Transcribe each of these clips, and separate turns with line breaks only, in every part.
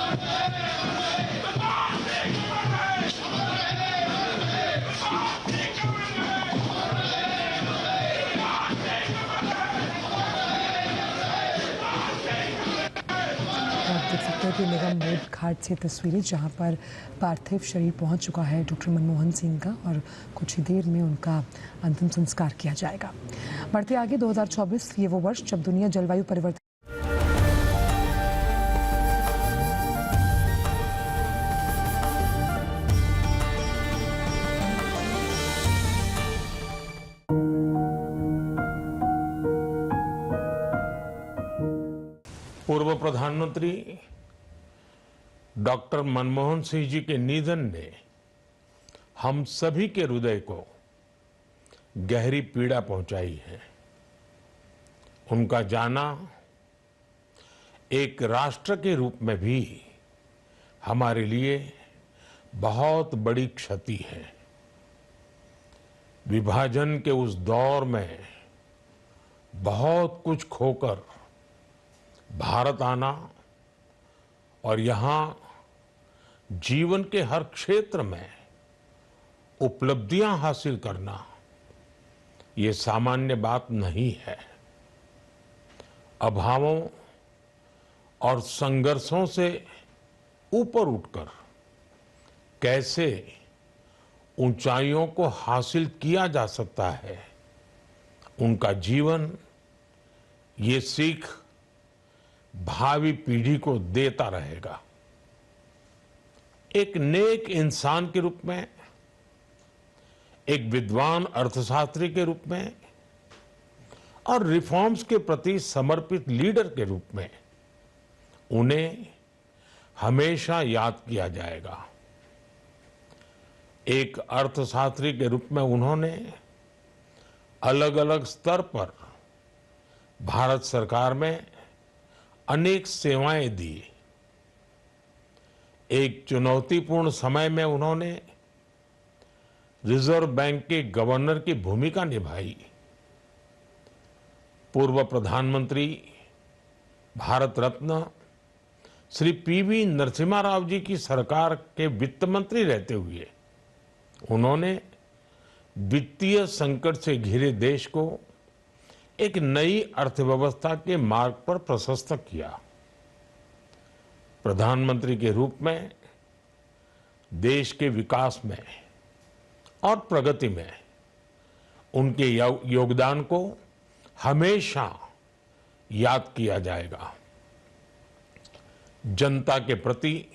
आप देख सकते हैं कि निगम बोध घाट से तस्वीरें जहां पर पार्थिव शरीर पहुंच चुका है डॉक्टर मनमोहन सिंह का, और कुछ ही देर में उनका अंतिम संस्कार किया जाएगा। बढ़ते आगे 2024 ये वो वर्ष जब दुनिया जलवायु परिवर्तन
पूर्व प्रधानमंत्री डॉक्टर मनमोहन सिंह जी के निधन ने हम सभी के हृदय को गहरी पीड़ा पहुंचाई है। उनका जाना एक राष्ट्र के रूप में भी हमारे लिए बहुत बड़ी क्षति है। विभाजन के उस दौर में बहुत कुछ खोकर भारत आना और यहाँ जीवन के हर क्षेत्र में उपलब्धियां हासिल करना ये सामान्य बात नहीं है। अभावों और संघर्षों से ऊपर उठकर कैसे ऊंचाइयों को हासिल किया जा सकता है, उनका जीवन ये सीख भावी पीढ़ी को देता रहेगा। एक नेक इंसान के रूप में, एक विद्वान अर्थशास्त्री के रूप में और रिफॉर्म्स के प्रति समर्पित लीडर के रूप में उन्हें हमेशा याद किया जाएगा। एक अर्थशास्त्री के रूप में उन्होंने अलग अलग स्तर पर भारत सरकार में अनेक सेवाएं दी। एक चुनौतीपूर्ण समय में उन्होंने रिजर्व बैंक के गवर्नर की भूमिका निभाई। पूर्व प्रधानमंत्री भारत रत्न श्री पीवी नरसिम्हा राव जी की सरकार के वित्त मंत्री रहते हुए उन्होंने वित्तीय संकट से घिरे देश को एक नई अर्थव्यवस्था के मार्ग पर प्रशस्त किया। प्रधानमंत्री के रूप में देश के विकास में और प्रगति में उनके योगदान को हमेशा याद किया जाएगा। जनता के प्रति,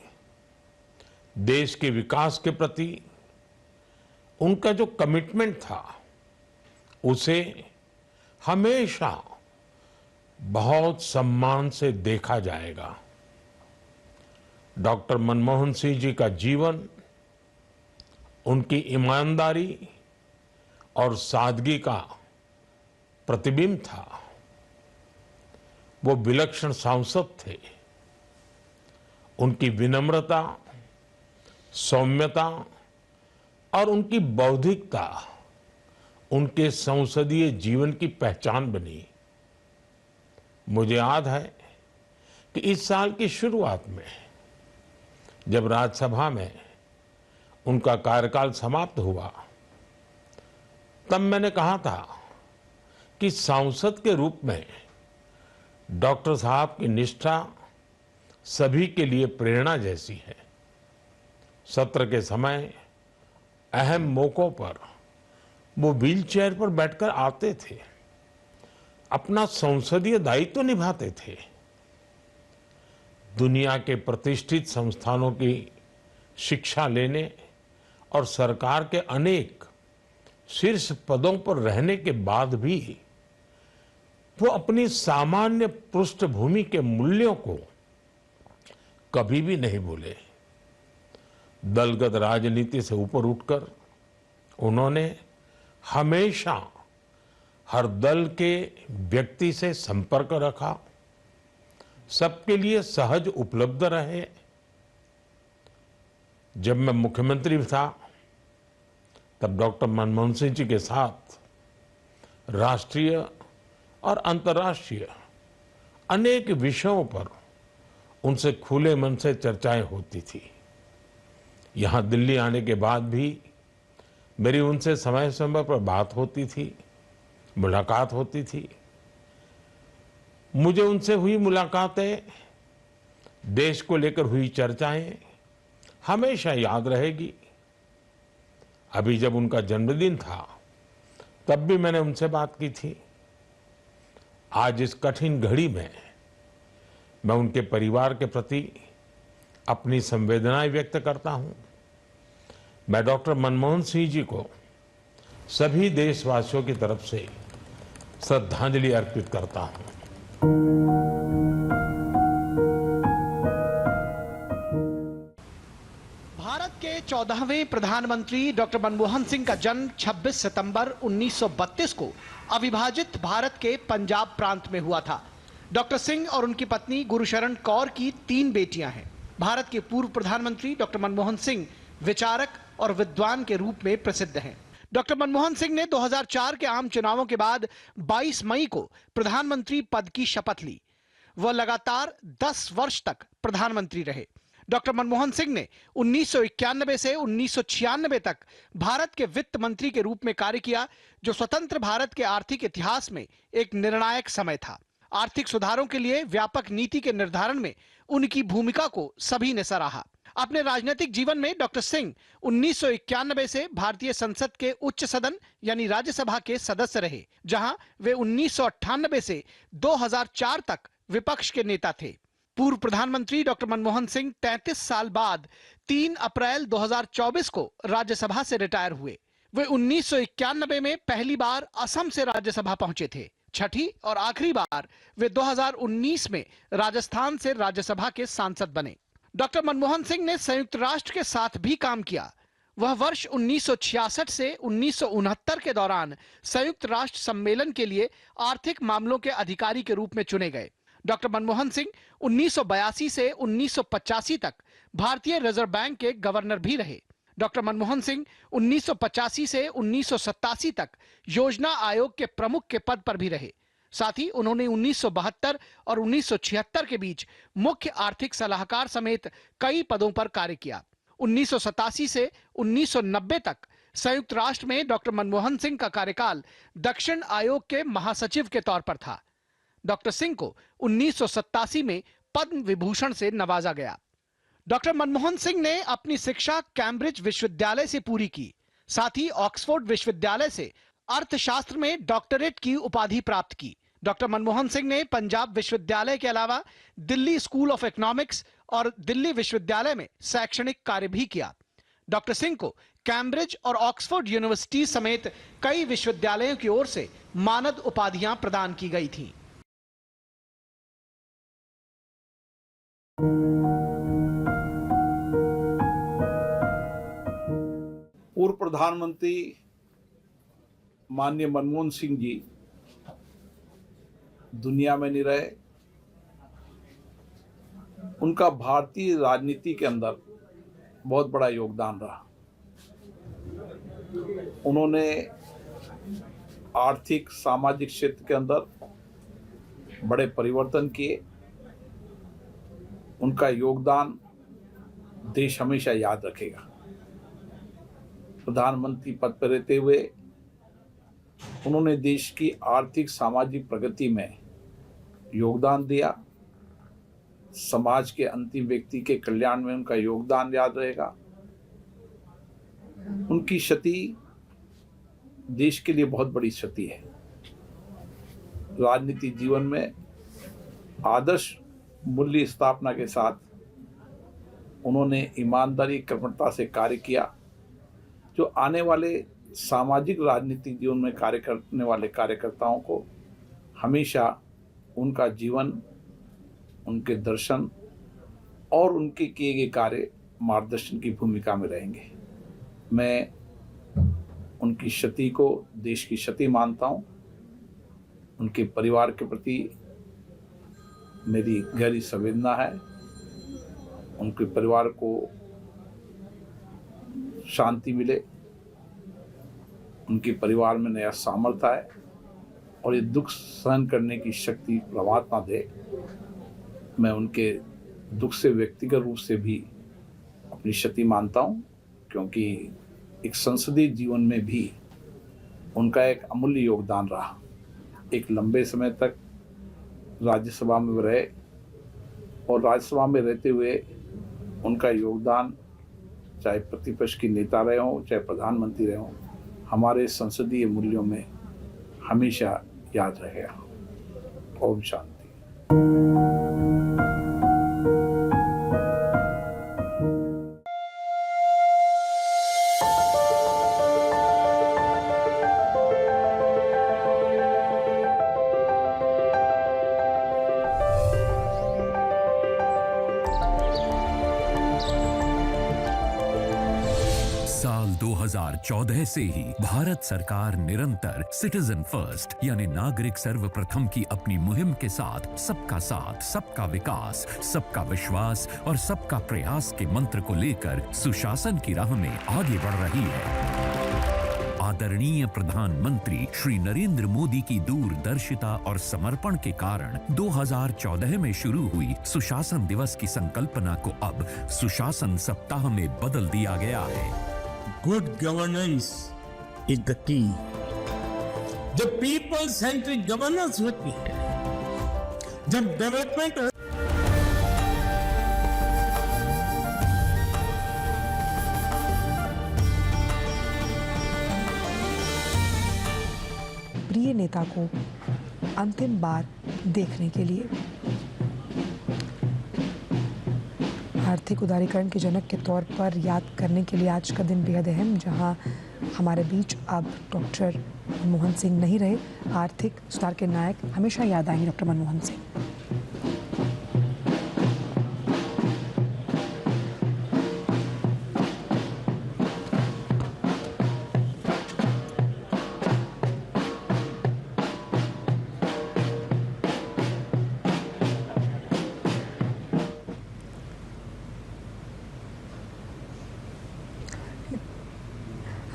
देश के विकास के प्रति उनका जो कमिटमेंट था उसे हमेशा बहुत सम्मान से देखा जाएगा। डॉक्टर मनमोहन सिंह जी का जीवन उनकी ईमानदारी और सादगी का प्रतिबिंब था। वो विलक्षण सांसद थे। उनकी विनम्रता, सौम्यता और उनकी बौद्धिकता उनके संसदीय जीवन की पहचान बनी। मुझे याद है कि इस साल की शुरुआत में जब राज्यसभा में उनका कार्यकाल समाप्त हुआ, तब मैंने कहा था कि सांसद के रूप में डॉक्टर साहब की निष्ठा सभी के लिए प्रेरणा जैसी है। सत्र के समय अहम मौकों पर वो व्हीलचेयर पर बैठकर आते थे, अपना संसदीय दायित्व निभाते थे। दुनिया के प्रतिष्ठित संस्थानों की शिक्षा लेने और सरकार के अनेक शीर्ष पदों पर रहने के बाद भी वो अपनी सामान्य पृष्ठभूमि के मूल्यों को कभी भी नहीं भूले। दलगत राजनीति से ऊपर उठकर उन्होंने हमेशा हर दल के व्यक्ति से संपर्क रखा, सबके लिए सहज उपलब्ध रहे। जब मैं मुख्यमंत्री था तब डॉक्टर मनमोहन सिंह जी के साथ राष्ट्रीय और अंतर्राष्ट्रीय अनेक विषयों पर उनसे खुले मन से चर्चाएं होती थी। यहाँ दिल्ली आने के बाद भी मेरी उनसे समय समय पर बात होती थी, मुलाकात होती थी। मुझे उनसे हुई मुलाकातें, देश को लेकर हुई चर्चाएं हमेशा याद रहेगी। अभी जब उनका जन्मदिन था तब भी मैंने उनसे बात की थी। आज इस कठिन घड़ी में मैं उनके परिवार के प्रति अपनी संवेदनाएं व्यक्त करता हूं। मैं डॉक्टर मनमोहन सिंह जी को सभी देशवासियों की तरफ से श्रद्धांजलि अर्पित करता हूं।
भारत के 14वें प्रधानमंत्री डॉक्टर मनमोहन सिंह का जन्म 26 सितंबर 1932 को अविभाजित भारत के पंजाब प्रांत में हुआ था। डॉक्टर सिंह और उनकी पत्नी गुरशरण कौर की 3 बेटियां हैं। भारत के पूर्व प्रधानमंत्री डॉक्टर मनमोहन सिंह विचारक और विद्वान के रूप में प्रसिद्ध हैं। डॉक्टर मनमोहन सिंह ने 2004 के आम चुनावों के बाद 22 मई को प्रधानमंत्री पद की शपथ ली। वह लगातार 10 वर्ष तक प्रधानमंत्री रहे। डॉक्टर मनमोहन सिंह ने 1991 से 1996 तक भारत के वित्त मंत्री के रूप में कार्य किया, जो स्वतंत्र भारत के आर्थिक इतिहास में एक निर्णायक समय था। आर्थिक सुधारों के लिए व्यापक नीति के निर्धारण में उनकी भूमिका को सभी ने सराहा। अपने राजनीतिक जीवन में डॉक्टर सिंह 1991 से भारतीय संसद के उच्च सदन यानी राज्यसभा के सदस्य रहे, जहां वे 1998 से 2004 तक विपक्ष के नेता थे। पूर्व प्रधानमंत्री डॉक्टर मनमोहन सिंह 33 साल बाद 3 अप्रैल 2024 को राज्यसभा से रिटायर हुए। वे 1991 में पहली बार असम से राज्यसभा पहुंचे थे। छठी और आखिरी बार वे 2019 में राजस्थान से राज्यसभा के सांसद बने। डॉक्टर मनमोहन सिंह ने संयुक्त राष्ट्र के साथ भी काम किया। वह वर्ष 1966 से 1969 के दौरान संयुक्त राष्ट्र सम्मेलन के लिए आर्थिक मामलों के अधिकारी के रूप में चुने गए। डॉक्टर मनमोहन सिंह 1982 से 1985 तक भारतीय रिजर्व बैंक के गवर्नर भी रहे। डॉक्टर मनमोहन सिंह 1985 से 1987 तक योजना आयोग के प्रमुख के पद पर भी रहे। साथ ही उन्होंने 1972 और 1976 के बीच मुख्य आर्थिक सलाहकार समेत कई पदों पर कार्य किया। 1987 से 1990 तक संयुक्त राष्ट्र में डॉक्टर मनमोहन सिंह का कार्यकाल दक्षिण आयोग के महासचिव के तौर पर था। डॉक्टर सिंह को 1987 में पद्म विभूषण से नवाजा गया। डॉक्टर मनमोहन सिंह ने अपनी शिक्षा कैम्ब्रिज विश्वविद्यालय से पूरी की। साथ ही ऑक्सफोर्ड विश्वविद्यालय से अर्थशास्त्र में डॉक्टरेट की उपाधि प्राप्त की। डॉक्टर मनमोहन सिंह ने पंजाब विश्वविद्यालय के अलावा दिल्ली स्कूल ऑफ इकोनॉमिक्स और दिल्ली विश्वविद्यालय में शैक्षणिक कार्य भी किया। डॉक्टर सिंह को कैम्ब्रिज और ऑक्सफोर्ड यूनिवर्सिटी समेत कई विश्वविद्यालयों की ओर से मानद उपाधियां प्रदान की गई थी।
पूर्व प्रधानमंत्री माननीय मनमोहन सिंह जी दुनिया में नहीं रहे। उनका भारतीय राजनीति के अंदर बहुत बड़ा योगदान रहा। उन्होंने आर्थिक सामाजिक क्षेत्र के अंदर बड़े परिवर्तन किए। उनका योगदान देश हमेशा याद रखेगा। प्रधानमंत्री पद पर रहते हुए उन्होंने देश की आर्थिक सामाजिक प्रगति में योगदान दिया। समाज के अंतिम व्यक्ति के कल्याण में उनका योगदान याद रहेगा। उनकी क्षति देश के लिए बहुत बड़ी क्षति है। राजनीतिक जीवन में आदर्श मूल्य स्थापना के साथ उन्होंने ईमानदारी कर्मठता से कार्य किया, जो आने वाले सामाजिक राजनीतिक जीवन में कार्य करने वाले कार्यकर्ताओं को हमेशा उनका जीवन, उनके दर्शन और उनके किए गए कार्य मार्गदर्शन की भूमिका में रहेंगे। मैं उनकी क्षति को देश की क्षति मानता हूँ। उनके परिवार के प्रति मेरी गहरी संवेदना है। उनके परिवार को शांति मिले, उनके परिवार में नया सामर्थ्य आए और ये दुख सहन करने की शक्ति परमात्मा दे। मैं उनके दुख से व्यक्तिगत रूप से भी अपनी क्षति मानता हूं, क्योंकि एक संसदीय जीवन में भी उनका एक अमूल्य योगदान रहा। एक लंबे समय तक राज्यसभा में रहे और राज्यसभा में रहते हुए उनका योगदान, चाहे प्रतिपक्ष की नेता रहे हों, चाहे प्रधानमंत्री रहे हों, हमारे संसदीय मूल्यों में हमेशा याद रहेगा। ओम शांति।
साल 2014 से ही भारत सरकार निरंतर सिटीजन फर्स्ट यानी नागरिक सर्वप्रथम की अपनी मुहिम के साथ सबका विकास, सबका विश्वास और सबका प्रयास के मंत्र को लेकर सुशासन की राह में आगे बढ़ रही है। आदरणीय प्रधानमंत्री श्री नरेंद्र मोदी की दूरदर्शिता और समर्पण के कारण 2014 में शुरू हुई सुशासन दिवस की संकल्पना को अब सुशासन सप्ताह में बदल दिया गया है।
Good governance is the key. जब people centric governance होती है, जब डेवलपमेंट
प्रिय नेता को अंतिम बार देखने के लिए आर्थिक उदारीकरण के जनक के तौर पर याद करने के लिए आज का दिन बेहद अहम, जहां हमारे बीच अब डॉक्टर मनमोहन सिंह नहीं रहे। आर्थिक सुधार के नायक हमेशा याद आएंगे डॉक्टर मनमोहन सिंह।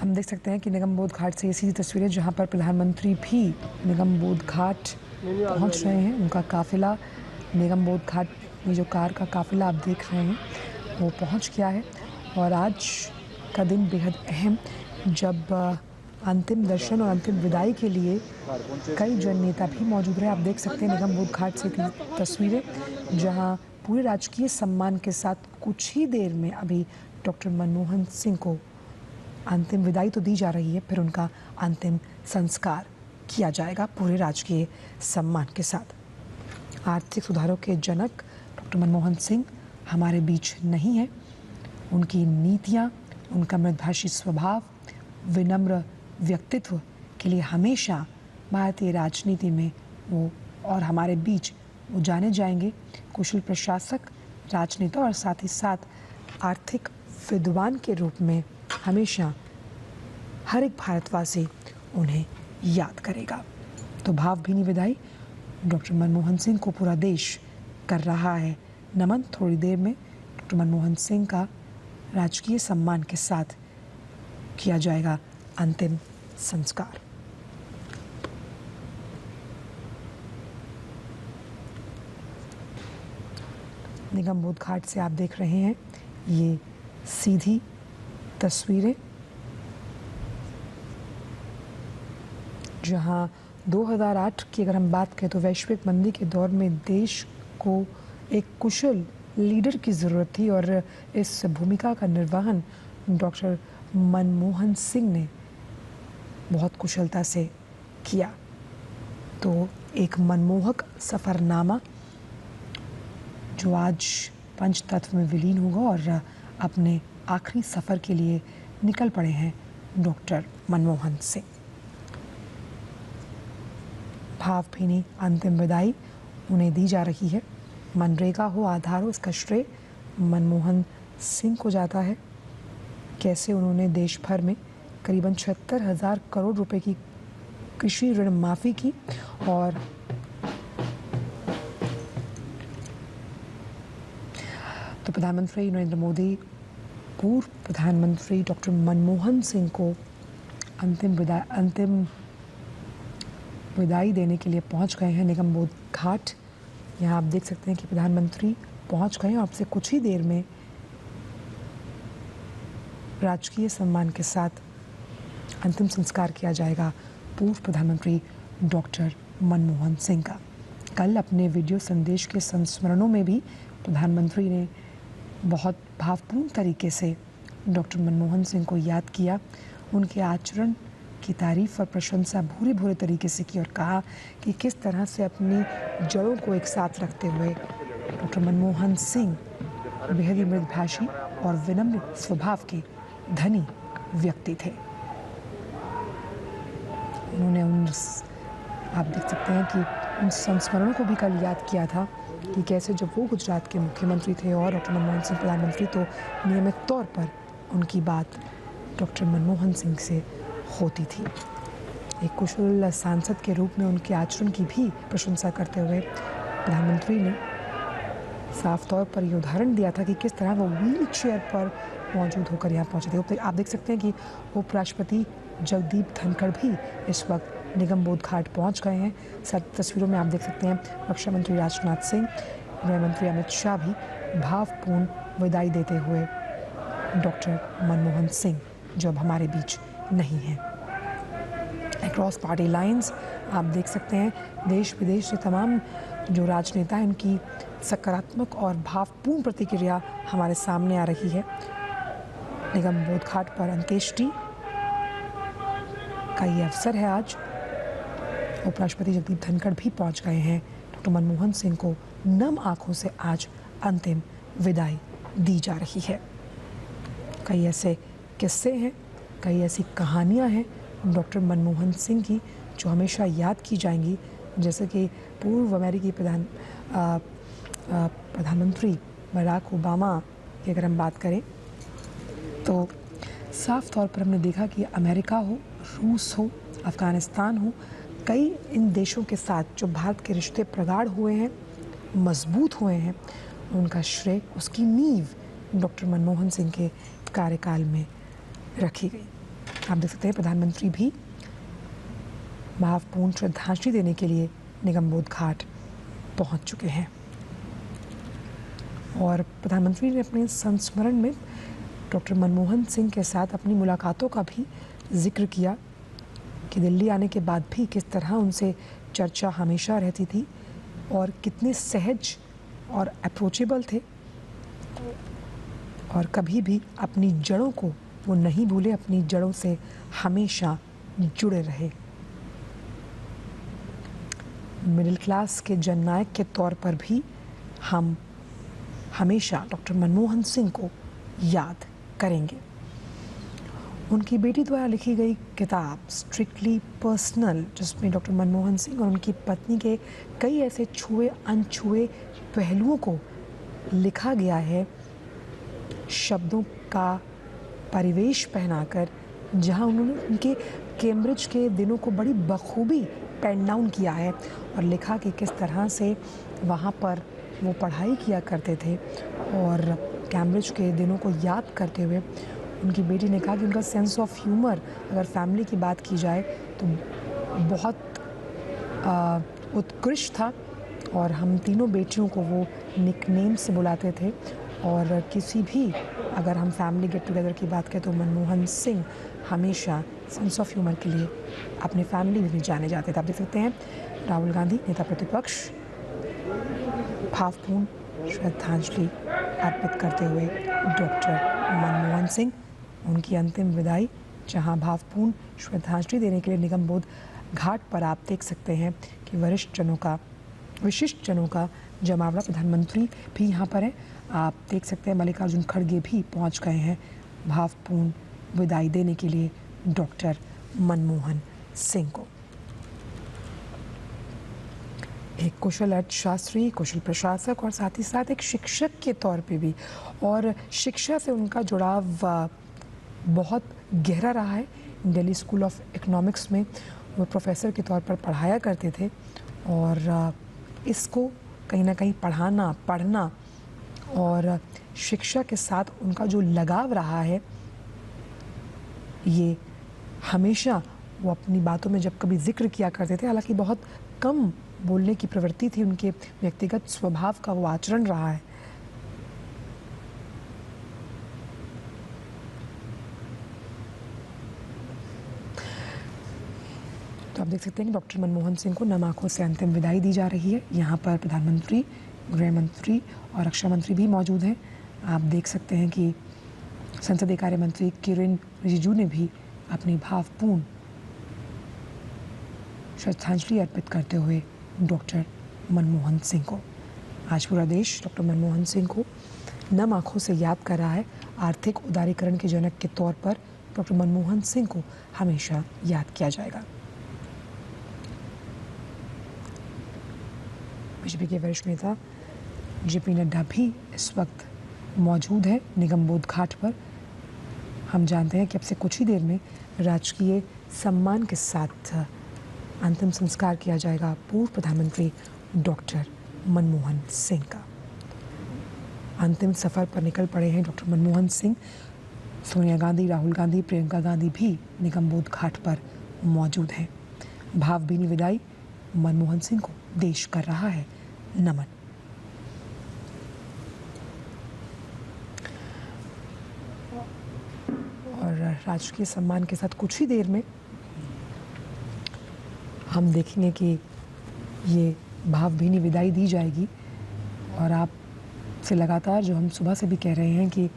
हम देख सकते हैं कि निगम बोध घाट से ये सीधी तस्वीरें, जहां पर प्रधानमंत्री भी निगम बोध घाट पहुंच रहे हैं। उनका काफिला निगम बोध घाट में जो कार का काफिला आप देख रहे हैं वो पहुंच गया है। और आज का दिन बेहद अहम, जब अंतिम दर्शन और अंतिम विदाई के लिए कई जन नेता भी मौजूद रहे। आप देख सकते हैं निगम बोध घाट से तस्वीरें, जहां पूरे राजकीय सम्मान के साथ कुछ ही देर में अभी डॉक्टर मनमोहन सिंह को अंतिम विदाई तो दी जा रही है, फिर उनका अंतिम संस्कार किया जाएगा पूरे राजकीय सम्मान के साथ। आर्थिक सुधारों के जनक डॉक्टर मनमोहन सिंह हमारे बीच नहीं है। उनकी नीतियाँ, उनका मृदभाषी स्वभाव, विनम्र व्यक्तित्व के लिए हमेशा भारतीय राजनीति में वो और हमारे बीच वो जाने जाएंगे। कुशल प्रशासक, राजनेता और साथ ही साथ आर्थिक विद्वान के रूप में हमेशा हर एक भारतवासी उन्हें याद करेगा। तो भावभीनी विदाई डॉक्टर मनमोहन सिंह को पूरा देश कर रहा है नमन। थोड़ी देर में डॉक्टर मनमोहन सिंह का राजकीय सम्मान के साथ किया जाएगा अंतिम संस्कार। निगम बोध घाट से आप देख रहे हैं ये सीधी तस्वीरें, जहां 2008 की अगर हम बात करें तो वैश्विक मंदी के दौर में देश को एक कुशल लीडर की ज़रूरत थी और इस भूमिका का निर्वहन डॉक्टर मनमोहन सिंह ने बहुत कुशलता से किया। तो एक मनमोहक सफ़रनामा जो आज पंचतत्व में विलीन होगा और अपने आखिरी सफ़र के लिए निकल पड़े हैं डॉक्टर मनमोहन सिंह। भावभीनी अंतिम विदाई उन्हें दी जा रही है। मनरेगा हो, आधार हो, इसका श्रेय मनमोहन सिंह को जाता है। कैसे उन्होंने देश भर में करीबन 76,000 करोड़ रुपए की कृषि ऋण माफ़ी की और तो प्रधानमंत्री नरेंद्र मोदी पूर्व प्रधानमंत्री डॉक्टर मनमोहन सिंह को अंतिम विदाई देने के लिए पहुंच गए हैं निगम बोध घाट। यहाँ आप देख सकते हैं कि प्रधानमंत्री पहुंच गए और अब से कुछ ही देर में राजकीय सम्मान के साथ अंतिम संस्कार किया जाएगा पूर्व प्रधानमंत्री डॉक्टर मनमोहन सिंह का। कल अपने वीडियो संदेश के संस्मरणों में भी प्रधानमंत्री ने बहुत भावपूर्ण तरीके से डॉक्टर मनमोहन सिंह को याद किया, उनके आचरण की तारीफ और प्रशंसा भूरे भूरे तरीके से की और कहा कि किस तरह से अपनी जड़ों को एक साथ रखते हुए डॉक्टर मनमोहन सिंह बेहद ही मृदुभाषी और विनम्र स्वभाव के धनी व्यक्ति थे। उन्होंने आप देख सकते हैं कि उन संस्मरणों को भी कल याद किया था कि कैसे जब वो गुजरात के मुख्यमंत्री थे और डॉक्टर मनमोहन सिंह प्रधानमंत्री, तो नियमित तौर पर उनकी बात डॉक्टर मनमोहन सिंह से होती थी। एक कुशल सांसद के रूप में उनके आचरण की भी प्रशंसा करते हुए प्रधानमंत्री ने साफ तौर पर ये उदाहरण दिया था कि किस तरह वो व्हील चेयर पर मौजूद होकर यहाँ पहुँचे थे। आप देख सकते हैं कि उपराष्ट्रपति जगदीप धनखड़ भी इस वक्त निगम बोध घाट पहुँच गए हैं। तस्वीरों में आप देख सकते हैं रक्षा मंत्री राजनाथ सिंह, गृह मंत्री अमित शाह भी भावपूर्ण विदाई देते हुए डॉक्टर मनमोहन सिंह जो अब हमारे बीच नहीं है। अक्रॉस पार्टी लाइंस आप देख सकते हैं देश विदेश से तमाम जो राजनेता हैं उनकी सकारात्मक और भावपूर्ण प्रतिक्रिया हमारे सामने आ रही है। निगम बोध घाट पर अंत्येष्टि का ये अवसर है आज। उपराष्ट्रपति जगदीप धनखड़ भी पहुंच गए हैं। डॉक्टर मनमोहन सिंह को नम आंखों से आज अंतिम विदाई दी जा रही है। कई ऐसे किस्से हैं, कई ऐसी कहानियां हैं डॉक्टर मनमोहन सिंह की जो हमेशा याद की जाएंगी। जैसे कि पूर्व अमेरिकी प्रधानमंत्री बराक ओबामा की अगर हम बात करें तो साफ तौर पर हमने देखा कि अमेरिका हो, रूस हो, अफ़गानिस्तान हो, कई इन देशों के साथ जो भारत के रिश्ते प्रगाढ़ हुए हैं, मजबूत हुए हैं, उनका श्रेय, उसकी नींव डॉक्टर मनमोहन सिंह के कार्यकाल में रखी गई। आप देख सकते हैं प्रधानमंत्री भी भावपूर्ण श्रद्धांजलि देने के लिए निगम बोध घाट पहुंच चुके हैं। और प्रधानमंत्री ने अपने संस्मरण में डॉक्टर मनमोहन सिंह के साथ अपनी मुलाकातों का भी जिक्र किया कि दिल्ली आने के बाद भी किस तरह उनसे चर्चा हमेशा रहती थी और कितने सहज और अप्रोचेबल थे और कभी भी अपनी जड़ों को वो नहीं भूले, अपनी जड़ों से हमेशा जुड़े रहे। मिडिल क्लास के जननायक के तौर पर भी हम हमेशा डॉक्टर मनमोहन सिंह को याद करेंगे। उनकी बेटी द्वारा लिखी गई किताब स्ट्रिक्टली पर्सनल, जिसमें डॉक्टर मनमोहन सिंह और उनकी पत्नी के कई ऐसे छुए अनछुए पहलुओं को लिखा गया है, शब्दों का परिवेश पहनाकर, जहां उन्होंने उनके कैम्ब्रिज के दिनों को बड़ी बखूबी पेन डाउन किया है और लिखा कि किस तरह से वहां पर वो पढ़ाई किया करते थे। और कैम्ब्रिज के दिनों को याद करते हुए उनकी बेटी ने कहा कि उनका सेंस ऑफ ह्यूमर, अगर फैमिली की बात की जाए तो बहुत उत्कृष्ट था और हम तीनों बेटियों को वो निकनेम से बुलाते थे। और किसी भी अगर हम फैमिली गेट टुगेदर की बात करें तो मनमोहन सिंह हमेशा सेंस ऑफ ह्यूमर के लिए अपने फैमिली में भी जाने जाते थे। आप देख सकते हैं राहुल गांधी नेता प्रतिपक्ष भावपूर्ण श्रद्धांजलि अर्पित करते हुए डॉक्टर मनमोहन सिंह, उनकी अंतिम विदाई, जहां भावपूर्ण श्रद्धांजलि देने के लिए निगम बोध घाट पर आप देख सकते हैं कि विशिष्ट जनों का जमावड़ा। प्रधानमंत्री भी यहाँ पर है। आप देख सकते हैं मल्लिकार्जुन खड़गे भी पहुँच गए हैं भावपूर्ण विदाई देने के लिए डॉक्टर मनमोहन सिंह को। एक कुशल अर्थशास्त्री, कुशल प्रशासक और साथ ही साथ एक शिक्षक के तौर पे भी, और शिक्षा से उनका जुड़ाव बहुत गहरा रहा है। दिल्ली स्कूल ऑफ इकोनॉमिक्स में वो प्रोफेसर के तौर पर पढ़ाया करते थे और इसको कहीं ना कहीं पढ़ना और शिक्षा के साथ उनका जो लगाव रहा है, ये हमेशा वो अपनी बातों में जब कभी जिक्र किया करते थे, हालांकि बहुत कम बोलने की प्रवृत्ति थी उनके, व्यक्तिगत स्वभाव का वो आचरण रहा है, तो आप देख सकते हैं कि डॉक्टर मनमोहन सिंह को नम आंखों से अंतिम विदाई दी जा रही है। यहाँ पर प्रधानमंत्री, गृह मंत्री और रक्षा मंत्री भी मौजूद हैं। आप देख सकते हैं कि संसदीय कार्य मंत्री किरेन रिजिजू ने भी अपनी भावपूर्ण श्रद्धांजलि अर्पित करते हुए डॉक्टर मनमोहन सिंह को, आज पूरा देश डॉक्टर मनमोहन सिंह को नम आंखों से याद कर रहा है। आर्थिक उदारीकरण के जनक के तौर पर डॉक्टर मनमोहन सिंह को हमेशा याद किया जाएगा। बीजेपी के वरिष्ठ नेता जेपी नड्डा भी इस वक्त मौजूद है निगम बोध घाट पर। हम जानते हैं कि अब से कुछ ही देर में राजकीय सम्मान के साथ अंतिम संस्कार किया जाएगा पूर्व प्रधानमंत्री डॉक्टर मनमोहन सिंह का। अंतिम सफर पर निकल पड़े हैं डॉक्टर मनमोहन सिंह। सोनिया गांधी, राहुल गांधी, प्रियंका गांधी भी निगम बोध घाट पर मौजूद हैं। भावभीनी विदाई मनमोहन सिंह को देश कर रहा है नमन। और राजकीय सम्मान के साथ कुछ ही देर में हम देखेंगे कि ये भावभीनी विदाई दी जाएगी। और आप से लगातार जो हम सुबह से भी कह रहे हैं कि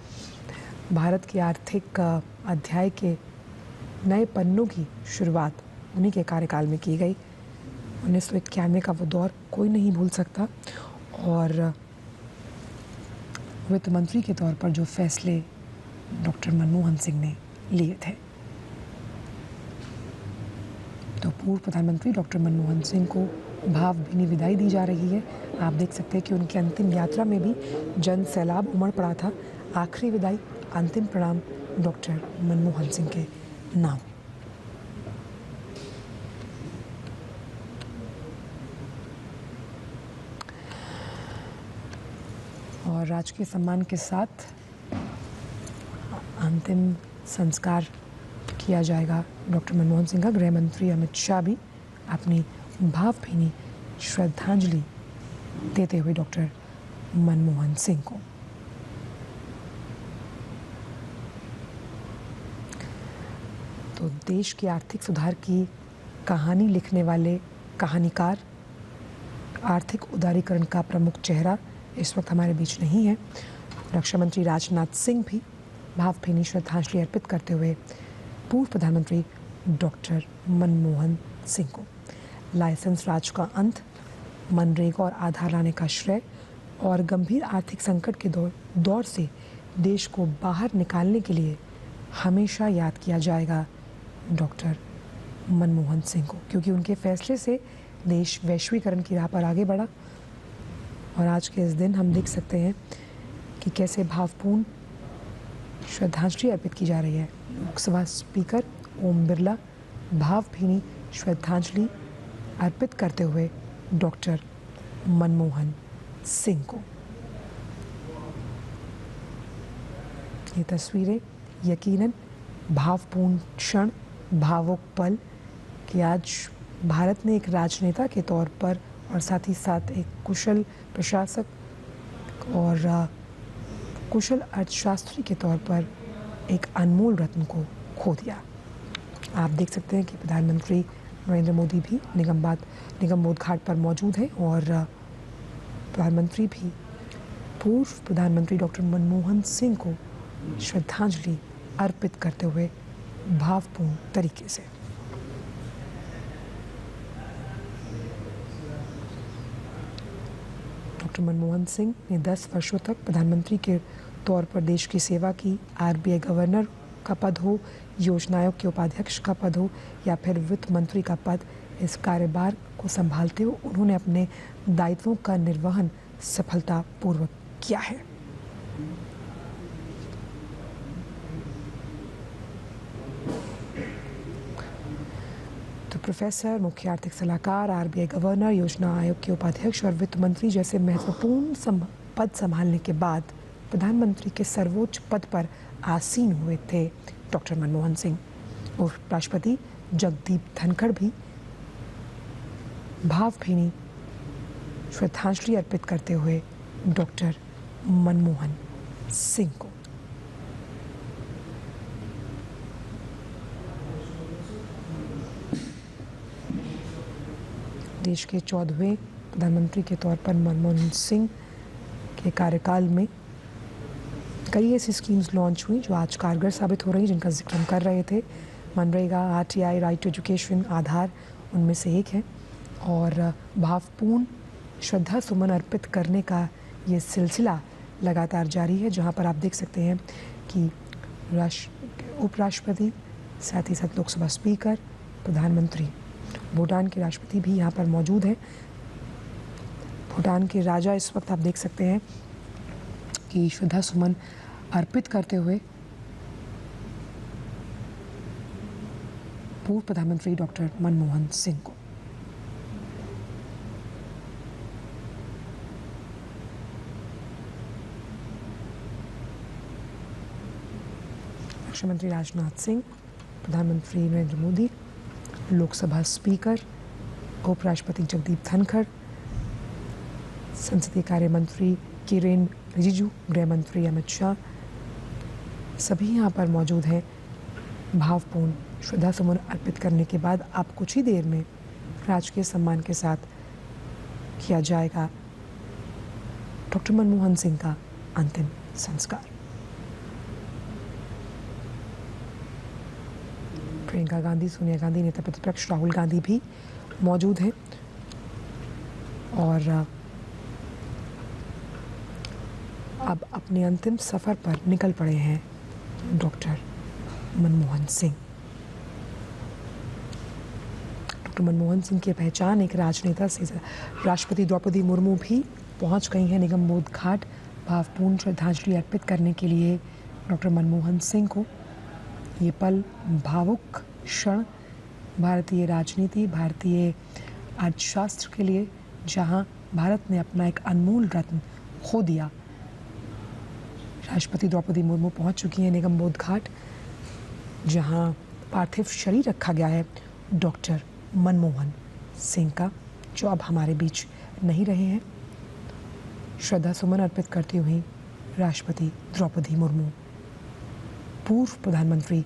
भारत के आर्थिक अध्याय के नए पन्नों की शुरुआत उन्हीं के कार्यकाल में की गई। 1991 का वो दौर कोई नहीं भूल सकता। और वित्त मंत्री के तौर पर जो फैसले डॉक्टर मनमोहन सिंह ने लिए थे, तो पूर्व प्रधानमंत्री डॉक्टर मनमोहन सिंह को भावभीनी विदाई दी जा रही है। आप देख सकते हैं कि उनकी अंतिम यात्रा में भी जन सैलाब उमड़ पड़ा था। आखिरी विदाई, अंतिम प्रणाम डॉक्टर मनमोहन सिंह के नाम। और राजकीय सम्मान के साथ अंतिम संस्कार किया जाएगा डॉक्टर मनमोहन सिंह का। गृह मंत्री अमित शाह भी अपनी भावभीनी श्रद्धांजलि देते हुए डॉक्टर मनमोहन सिंह को। तो देश के आर्थिक सुधार की कहानी लिखने वाले कहानीकार, आर्थिक उदारीकरण का प्रमुख चेहरा इस वक्त हमारे बीच नहीं है। रक्षा मंत्री राजनाथ सिंह भी भावभीनी श्रद्धांजलि अर्पित करते हुए पूर्व प्रधानमंत्री डॉक्टर मनमोहन सिंह को लाइसेंस राज का अंत, मनरेगा और आधार लाने का श्रेय और गंभीर आर्थिक संकट के दौर से देश को बाहर निकालने के लिए हमेशा याद किया जाएगा डॉक्टर मनमोहन सिंह को, क्योंकि उनके फैसले से देश वैश्वीकरण की राह पर आगे बढ़ा। और आज के इस दिन हम देख सकते हैं कि कैसे भावपूर्ण श्रद्धांजलि अर्पित की जा रही है। लोकसभा स्पीकर ओम बिरला भावभीनी श्रद्धांजलि अर्पित करते हुए डॉक्टर मनमोहन सिंह को। ये तस्वीरें यकीनन भावपूर्ण क्षण, भावुक पल कि आज भारत ने एक राजनेता के तौर पर और साथ ही साथ एक कुशल प्रशासक और कुशल अर्थशास्त्री के तौर पर एक अनमोल रत्न को खो दिया। आप देख सकते हैं कि प्रधानमंत्री नरेंद्र मोदी भी निगम बोध घाट पर मौजूद हैं और प्रधानमंत्री भी पूर्व प्रधानमंत्री डॉक्टर मनमोहन सिंह को श्रद्धांजलि अर्पित करते हुए भावपूर्ण तरीके से। डॉक्टर मनमोहन सिंह ने 10 वर्षों तक प्रधानमंत्री के तौर पर देश की सेवा की। आरबीआई गवर्नर का पद हो, योजना आयोग के उपाध्यक्ष का पद हो या फिर वित्त मंत्री का पद, इस कार्यभार को संभालते हुए उन्होंने अपने दायित्वों का निर्वहन सफलतापूर्वक किया है। तो प्रोफेसर, मुख्य आर्थिक सलाहकार, आरबीआई गवर्नर, योजना आयोग के उपाध्यक्ष और वित्त मंत्री जैसे महत्वपूर्ण पद संभालने के बाद प्रधानमंत्री के सर्वोच्च पद पर आसीन हुए थे डॉक्टर मनमोहन सिंह। उपराष्ट्रपति जगदीप धनखड़ भी भावभीनी श्रद्धांजलि अर्पित करते हुए डॉक्टर मनमोहन सिंह को। देश के 14वें प्रधानमंत्री के तौर पर मनमोहन सिंह के कार्यकाल में कई ऐसी स्कीम्स लॉन्च हुई जो आज कारगर साबित हो रही, जिनका जिक्र हम कर रहे थे। MNREGA, RTI, right to education, Aadhaar उनमें से एक है। और भावपूर्ण श्रद्धा सुमन अर्पित करने का ये सिलसिला लगातार जारी है, जहां पर आप देख सकते हैं कि उपराष्ट्रपति, साथ ही साथ लोकसभा स्पीकर, प्रधानमंत्री, भूटान के राष्ट्रपति भी यहाँ पर मौजूद हैं। भूटान के राजा इस वक्त आप देख सकते हैं कि श्रद्धा सुमन अर्पित करते हुए पूर्व प्रधानमंत्री डॉक्टर मनमोहन सिंह को। रक्षा मंत्री राजनाथ सिंह, प्रधानमंत्री नरेंद्र मोदी, लोकसभा स्पीकर, उपराष्ट्रपति जगदीप धनखड़, संसदीय कार्य मंत्री किरेन रिजिजू, गृह मंत्री अमित शाह, सभी यहाँ पर मौजूद हैं। भावपूर्ण श्रद्धा सुमन अर्पित करने के बाद अब कुछ ही देर में राजकीय सम्मान के साथ किया जाएगा डॉक्टर मनमोहन सिंह का अंतिम संस्कार। प्रियंका गांधी, सोनिया गांधी, नेता प्रतिपक्ष राहुल गांधी भी मौजूद हैं और अब अपने अंतिम सफर पर निकल पड़े हैं डॉक्टर मनमोहन सिंह। डॉक्टर मनमोहन सिंह की पहचान एक राजनेता से राष्ट्रपति द्रौपदी मुर्मू भी पहुंच गई हैं निगम बोध घाट भावपूर्ण श्रद्धांजलि अर्पित करने के लिए डॉक्टर मनमोहन सिंह को। ये पल भावुक क्षण भारतीय राजनीति, भारतीय अर्थशास्त्र के लिए, जहां भारत ने अपना एक अनमोल रत्न खो दिया। राष्ट्रपति द्रौपदी मुर्मू पहुंच चुकी हैं निगम बोध घाट, जहां पार्थिव शरीर रखा गया है डॉक्टर मनमोहन सिंह का, जो अब हमारे बीच नहीं रहे हैं। श्रद्धा सुमन अर्पित करती हुई राष्ट्रपति द्रौपदी मुर्मू पूर्व प्रधानमंत्री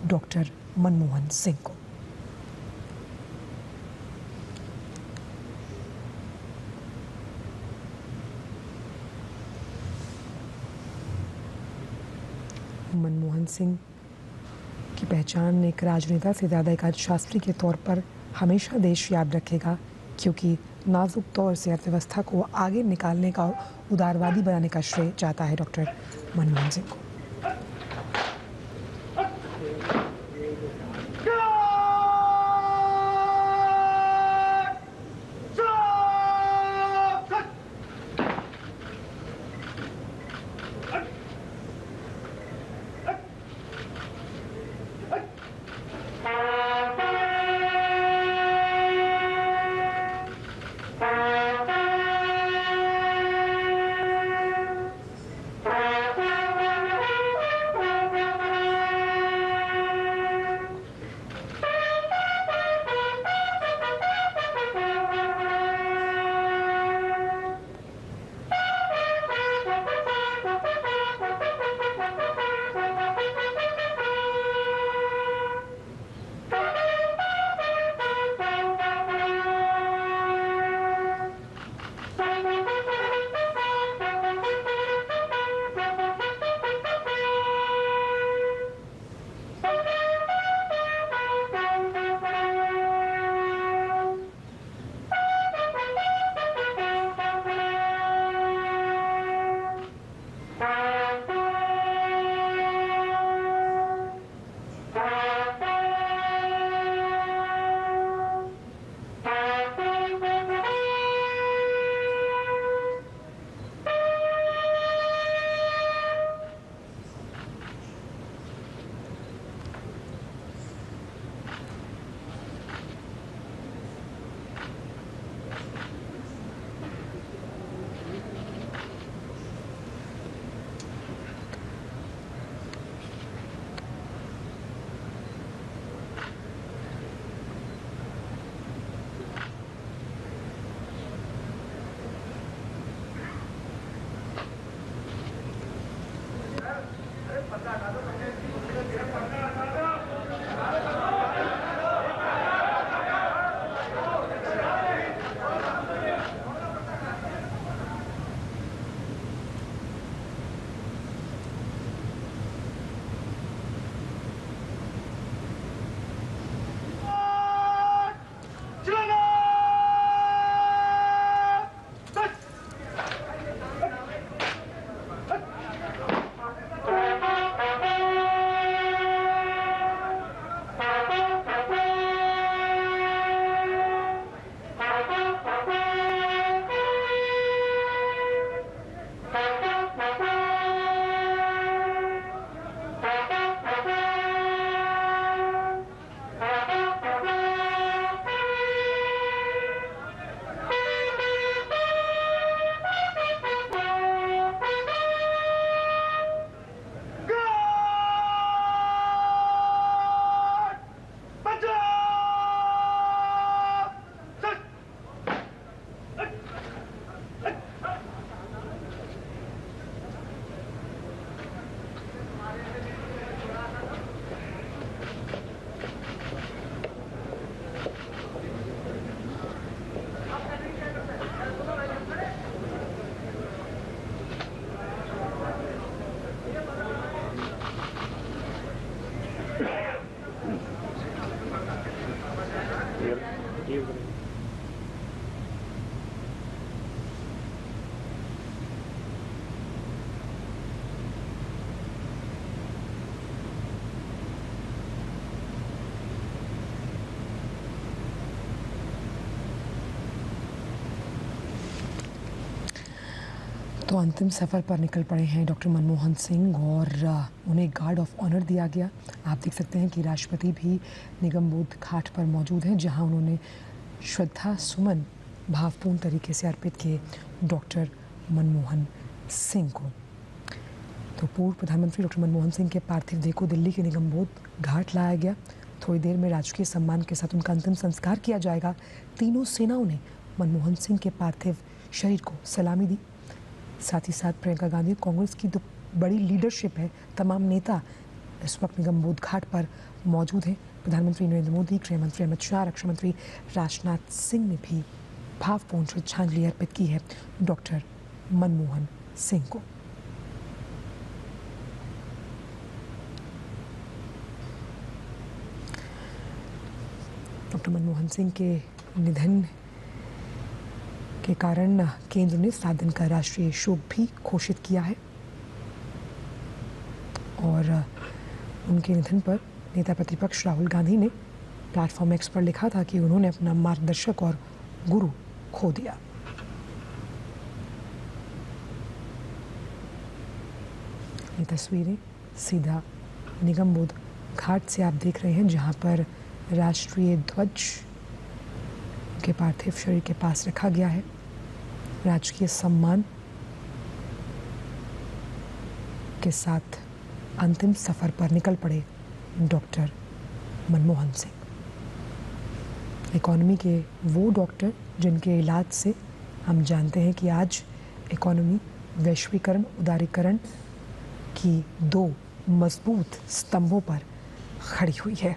डॉक्टर मनमोहन सिंह को। मनमोहन सिंह की पहचान एक राजनेता से ज़्यादा एक अर्थशास्त्री के तौर पर हमेशा देश याद रखेगा, क्योंकि नाजुक दौर से अर्थव्यवस्था को आगे निकालने का और उदारवादी बनाने का श्रेय जाता है डॉक्टर मनमोहन सिंह को। तो अंतिम सफ़र पर निकल पड़े हैं डॉक्टर मनमोहन सिंह और उन्हें गार्ड ऑफ ऑनर दिया गया। आप देख सकते हैं कि राष्ट्रपति भी निगम बोध घाट पर मौजूद हैं, जहां उन्होंने श्रद्धा सुमन भावपूर्ण तरीके से अर्पित किए डॉक्टर मनमोहन सिंह को। तो पूर्व प्रधानमंत्री डॉक्टर मनमोहन सिंह के पार्थिव देह को दिल्ली के निगम बोध घाट लाया गया। थोड़ी देर में राजकीय सम्मान के साथ उनका अंतिम संस्कार किया जाएगा। तीनों सेनाओं ने मनमोहन सिंह के पार्थिव शरीर को सलामी दी। साथ ही साथ प्रियंका गांधी, कांग्रेस की जो बड़ी लीडरशिप है, तमाम नेता इस वक्त निगम बोध घाट पर मौजूद हैं। प्रधानमंत्री नरेंद्र मोदी, गृह मंत्री अमित शाह, रक्षा मंत्री राजनाथ सिंह ने भी भावपूर्ण श्रद्धांजलि अर्पित की है डॉक्टर मनमोहन सिंह को। डॉक्टर मनमोहन सिंह के निधन के कारण केंद्र ने 7 दिन का राष्ट्रीय शोक भी घोषित किया है और उनके निधन पर नेता प्रतिपक्ष राहुल गांधी ने प्लेटफॉर्म एक्स पर लिखा था कि उन्होंने अपना मार्गदर्शक और गुरु खो दिया। ये तस्वीरें सीधा निगम बोध घाट से आप देख रहे हैं, जहां पर राष्ट्रीय ध्वज के पार्थिव शरीर के पास रखा गया है। राजकीय सम्मान के साथ अंतिम सफर पर निकल पड़े डॉक्टर मनमोहन सिंह। इकोनॉमी के वो डॉक्टर जिनके इलाज से हम जानते हैं कि आज इकोनॉमी वैश्वीकरण, उदारीकरण की 2 मजबूत स्तंभों पर खड़ी हुई है।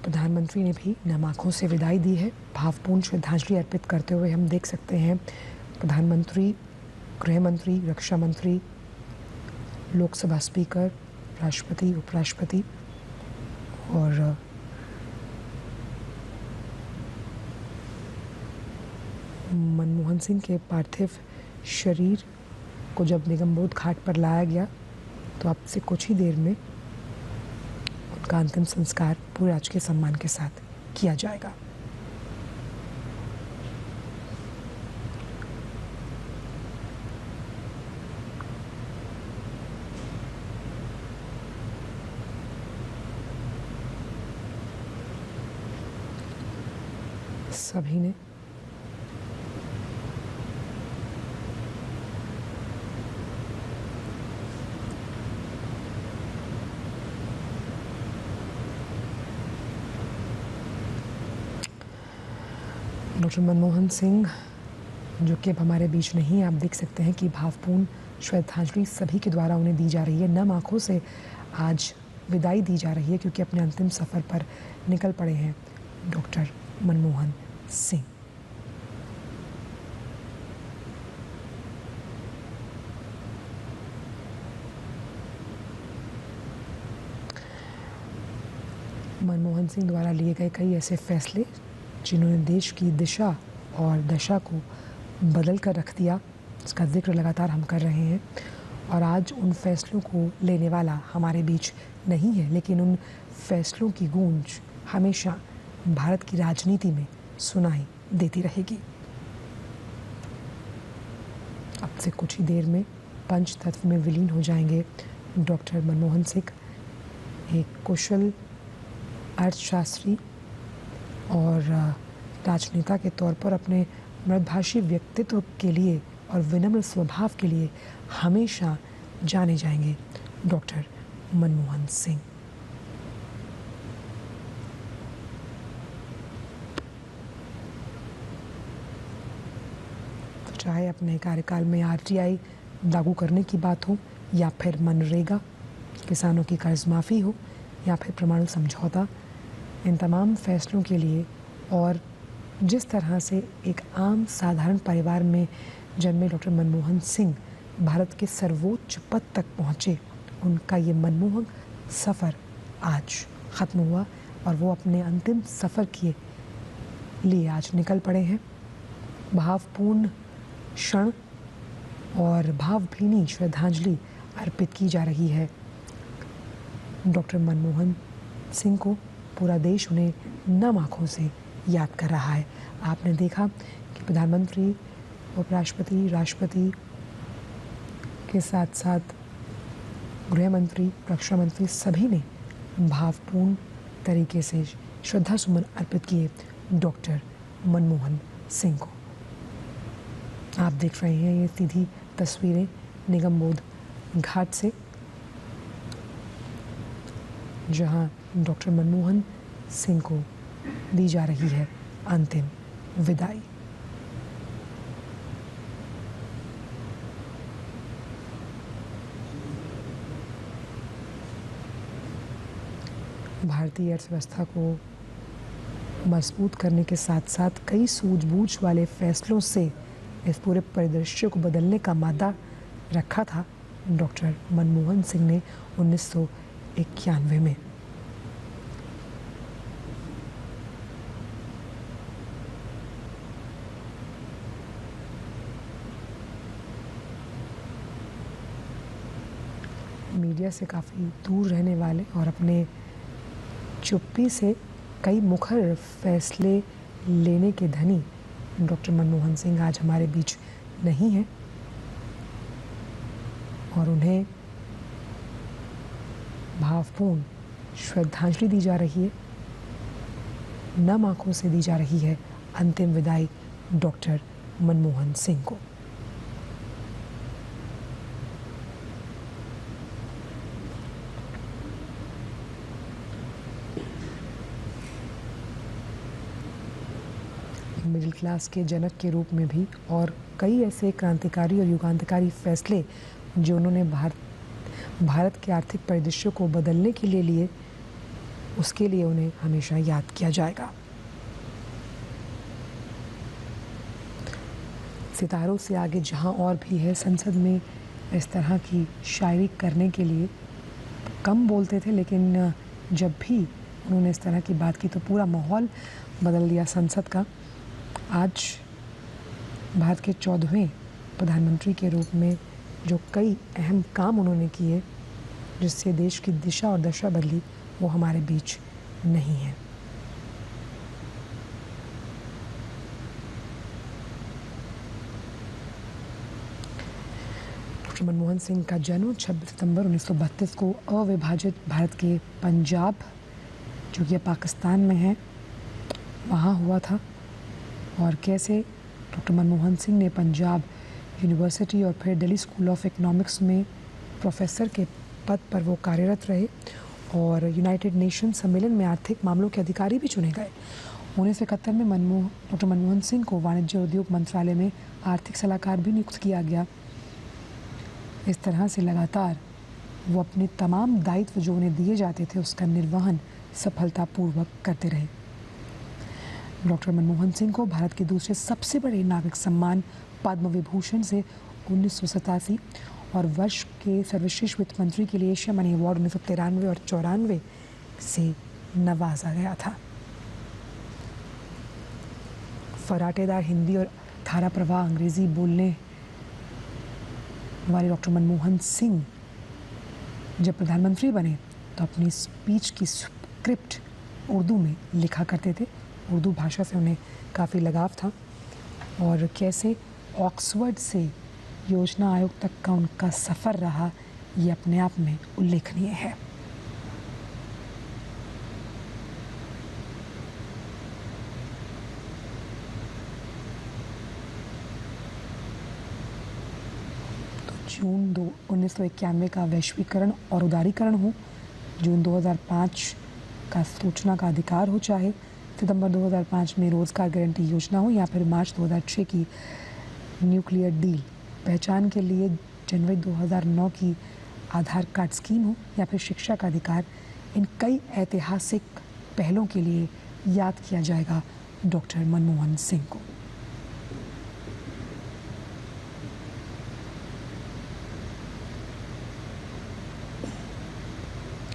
प्रधानमंत्री ने भी नम आंखों से विदाई दी है। भावपूर्ण श्रद्धांजलि अर्पित करते हुए हम देख सकते हैं प्रधानमंत्री, गृह मंत्री, रक्षा मंत्री, लोकसभा स्पीकर, राष्ट्रपति, उपराष्ट्रपति और मनमोहन सिंह के पार्थिव शरीर को जब निगम बोध घाट पर लाया गया तो अब से कुछ ही देर में उनका अंतिम संस्कार पूरे राजकीय सम्मान के साथ किया जाएगा। सभी ने डॉक्टर मनमोहन सिंह, जो कि अब हमारे बीच नहीं, आप देख सकते हैं कि भावपूर्ण श्रद्धांजलि सभी के द्वारा उन्हें दी जा रही है। नम आंखों से आज विदाई दी जा रही है क्योंकि अपने अंतिम सफ़र पर निकल पड़े हैं डॉक्टर मनमोहन सिंह। मनमोहन सिंह द्वारा लिए गए कई ऐसे फैसले जिन्होंने देश की दिशा और दशा को बदल कर रख दिया, इसका जिक्र लगातार हम कर रहे हैं। और आज उन फैसलों को लेने वाला हमारे बीच नहीं है, लेकिन उन फैसलों की गूंज हमेशा भारत की राजनीति में सुनाई देती रहेगी। अब से कुछ ही देर में पंच तत्व में विलीन हो जाएंगे डॉक्टर मनमोहन सिंह, एक कुशल अर्थशास्त्री और राजनेता के तौर पर अपने मृदभाषी व्यक्तित्व के लिए और विनम्र स्वभाव के लिए हमेशा जाने जाएंगे डॉक्टर मनमोहन सिंह। तो चाहे अपने कार्यकाल में आरटीआई लागू करने की बात हो या फिर मनरेगा, किसानों की कर्ज माफ़ी हो या फिर परमाणु समझौता, इन तमाम फैसलों के लिए और जिस तरह से एक आम साधारण परिवार में जन्मे डॉक्टर मनमोहन सिंह भारत के सर्वोच्च पद तक पहुँचे, उनका ये मनमोहक सफ़र आज ख़त्म हुआ और वो अपने अंतिम सफ़र के लिए आज निकल पड़े हैं। भावपूर्ण क्षण और भावभीनी श्रद्धांजलि अर्पित की जा रही है। डॉक्टर मनमोहन सिंह को पूरा देश उन्हें नम आँखों से याद कर रहा है। आपने देखा कि प्रधानमंत्री, उपराष्ट्रपति, राष्ट्रपति के साथ साथ गृह मंत्री, रक्षा मंत्री सभी ने भावपूर्ण तरीके से श्रद्धा सुमन अर्पित किए डॉक्टर मनमोहन सिंह को। आप देख रहे हैं ये सीधी तस्वीरें निगमबोध घाट से, जहां डॉक्टर मनमोहन सिंह को दी जा रही है अंतिम विदाई। भारतीय अर्थव्यवस्था को मजबूत करने के साथ साथ कई सूझबूझ वाले फैसलों से इस पूरे परिदृश्य को बदलने का मादा रखा था डॉक्टर मनमोहन सिंह ने 1991 में। मीडिया से काफ़ी दूर रहने वाले और अपने चुप्पी से कई मुखर फैसले लेने के धनी डॉक्टर मनमोहन सिंह आज हमारे बीच नहीं हैं और उन्हें भावपूर्ण श्रद्धांजलि दी जा रही है, नम आंखों से दी जा रही है अंतिम विदाई डॉक्टर मनमोहन सिंह को। मिडिल क्लास के जनक के रूप में भी और कई ऐसे क्रांतिकारी और युगांतकारी फैसले जो उन्होंने भारत के आर्थिक परिदृश्य को बदलने के लिए लिए, उसके लिए उन्हें हमेशा याद किया जाएगा। सितारों से आगे जहां और भी है, संसद में इस तरह की शायरी करने के लिए कम बोलते थे, लेकिन जब भी उन्होंने इस तरह की बात की तो पूरा माहौल बदल दिया संसद का। आज भारत के 14वें प्रधानमंत्री के रूप में जो कई अहम काम उन्होंने किए जिससे देश की दिशा और दशा बदली, वो हमारे बीच नहीं है। डॉक्टर मनमोहन सिंह का जन्म 26 सितंबर 1932 को अविभाजित भारत के पंजाब, जो कि पाकिस्तान में है, वहाँ हुआ था। और कैसे डॉक्टर मनमोहन सिंह ने पंजाब यूनिवर्सिटी और फिर दिल्ली स्कूल ऑफ इकोनॉमिक्स में प्रोफेसर के पद पर वो कार्यरत रहे और यूनाइटेड नेशन सम्मेलन में आर्थिक मामलों के अधिकारी भी चुने गए। 1971 में डॉक्टर मनमोहन सिंह को वाणिज्य उद्योग मंत्रालय में आर्थिक सलाहकार भी नियुक्त किया गया। इस तरह से लगातार वो अपने तमाम दायित्व जो उन्हें दिए जाते थे उसका निर्वहन सफलतापूर्वक करते रहे। डॉक्टर मनमोहन सिंह को भारत के दूसरे सबसे बड़े नागरिक सम्मान पद्म विभूषण से 1987 और वर्ष के सर्वश्रेष्ठ वित्त मंत्री के लिए एशिया मनी अवार्ड 1993 और 94 से नवाजा गया था। फराटेदार हिंदी और धारा प्रवाह अंग्रेजी बोलने वाले डॉक्टर मनमोहन सिंह जब प्रधानमंत्री बने तो अपनी स्पीच की स्क्रिप्ट उर्दू में लिखा करते थे। उर्दू भाषा से उन्हें काफ़ी लगाव था और कैसे ऑक्सफोर्ड से योजना आयोग तक का उनका सफ़र रहा, ये अपने आप में उल्लेखनीय है। जून 1991 का वैश्वीकरण और उदारीकरण हो, जून 2005 का सूचना का अधिकार हो, चाहे सितंबर 2005 में रोज़गार गारंटी योजना हो या फिर मार्च 2006 की न्यूक्लियर डील, पहचान के लिए जनवरी 2009 की आधार कार्ड स्कीम हो या फिर शिक्षा का अधिकार, इन कई ऐतिहासिक पहलों के लिए याद किया जाएगा डॉक्टर मनमोहन सिंह को।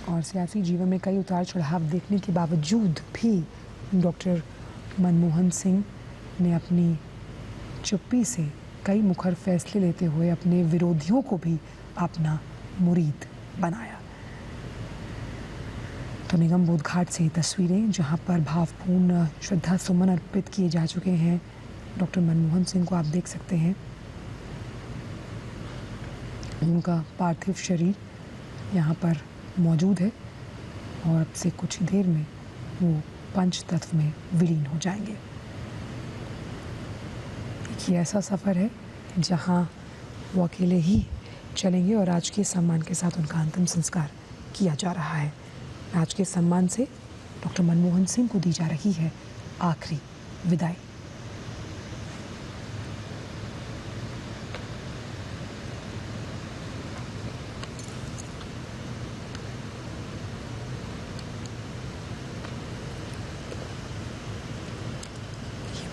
और सियासी जीवन में कई उतार चढ़ाव देखने के बावजूद भी डॉक्टर मनमोहन सिंह ने अपनी चुप्पी से कई मुखर फैसले लेते हुए अपने विरोधियों को भी अपना मुरीद बनाया। तो निगम बोध घाट से तस्वीरें जहां पर भावपूर्ण श्रद्धा सुमन अर्पित किए जा चुके हैं डॉक्टर मनमोहन सिंह को आप देख सकते हैं। उनका पार्थिव शरीर यहाँ पर मौजूद है और अब से कुछ ही देर में वो पंच तत्व में विलीन हो जाएंगे। एक ऐसा सफ़र है जहाँ वो अकेले ही चलेंगे और राजकीय सम्मान के साथ उनका अंतिम संस्कार किया जा रहा है। राजकीय सम्मान से डॉक्टर मनमोहन सिंह को दी जा रही है आखिरी विदाई।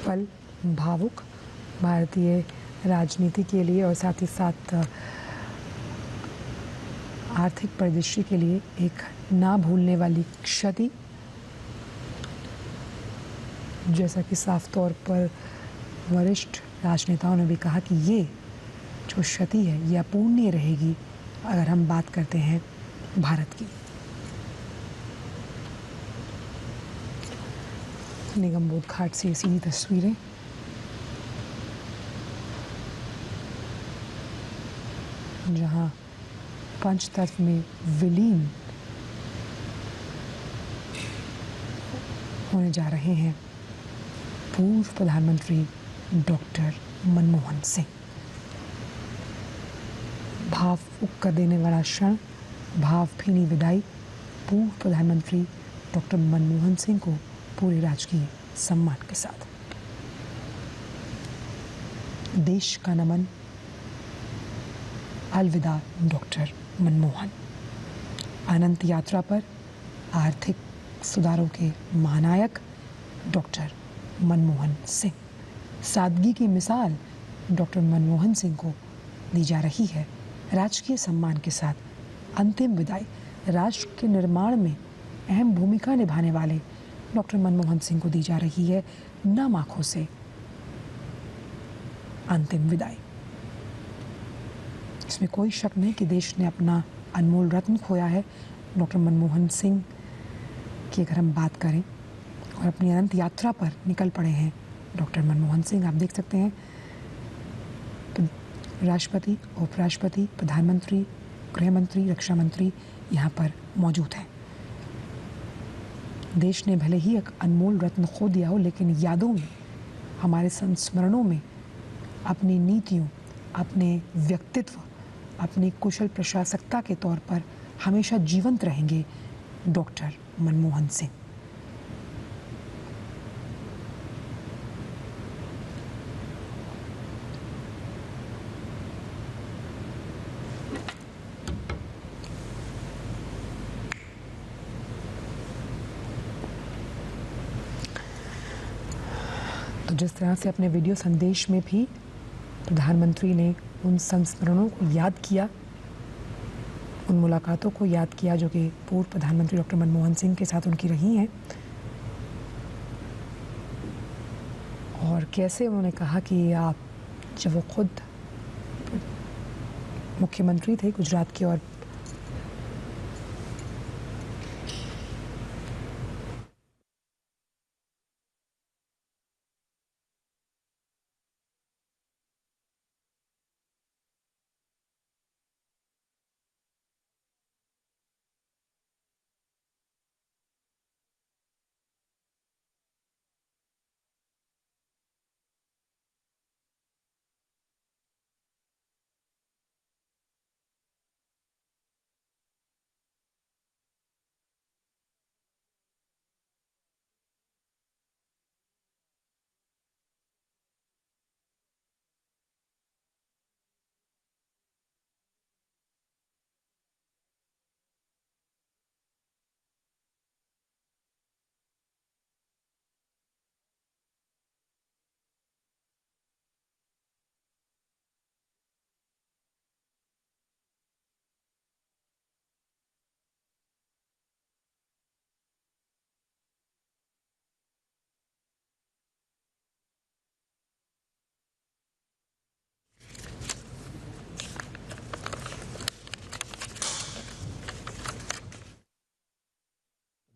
पल भावुक भारतीय राजनीति के लिए और साथ ही साथ आर्थिक परिदृश्य के लिए एक ना भूलने वाली क्षति, जैसा कि साफ तौर पर वरिष्ठ राजनेताओं ने भी कहा कि ये जो क्षति है ये अपूर्णीय रहेगी अगर हम बात करते हैं भारत की। निगम बोध घाट से सीधी तस्वीरें जहां पंचतत्व में विलीन होने जा रहे हैं पूर्व प्रधानमंत्री डॉक्टर मनमोहन सिंह। भावुक कर देने वाला क्षण, भावभीनी विदाई पूर्व प्रधानमंत्री डॉक्टर मनमोहन सिंह को पूरे राजकीय सम्मान के साथ। देश का नमन, अलविदा डॉक्टर मनमोहन। अनंत यात्रा पर आर्थिक सुधारों के महानायक डॉक्टर मनमोहन सिंह। सादगी की मिसाल डॉक्टर मनमोहन सिंह को दी जा रही है राजकीय सम्मान के साथ अंतिम विदाई। राष्ट्र के निर्माण में अहम भूमिका निभाने वाले डॉक्टर मनमोहन सिंह को दी जा रही है नम आंखों से अंतिम विदाई। इसमें कोई शक नहीं कि देश ने अपना अनमोल रत्न खोया है। डॉक्टर मनमोहन सिंह की अगर हम बात करें और अपनी अनंत यात्रा पर निकल पड़े हैं डॉक्टर मनमोहन सिंह। आप देख सकते हैं राष्ट्रपति, उपराष्ट्रपति, प्रधानमंत्री, गृह मंत्री, रक्षा मंत्री यहाँ पर मौजूद हैं। देश ने भले ही एक अनमोल रत्न खो दिया हो, लेकिन यादों में, हमारे संस्मरणों में अपनी नीतियों, अपने व्यक्तित्व, अपनी कुशल प्रशासकता के तौर पर हमेशा जीवंत रहेंगे डॉक्टर मनमोहन सिंह। तो जिस तरह से अपने वीडियो संदेश में भी प्रधानमंत्री ने उन संस्मरणों को याद किया, उन मुलाकातों को याद किया जो कि पूर्व प्रधानमंत्री डॉक्टर मनमोहन सिंह के साथ उनकी रही हैं, और कैसे उन्होंने कहा कि आप जब वो खुद मुख्यमंत्री थे गुजरात के और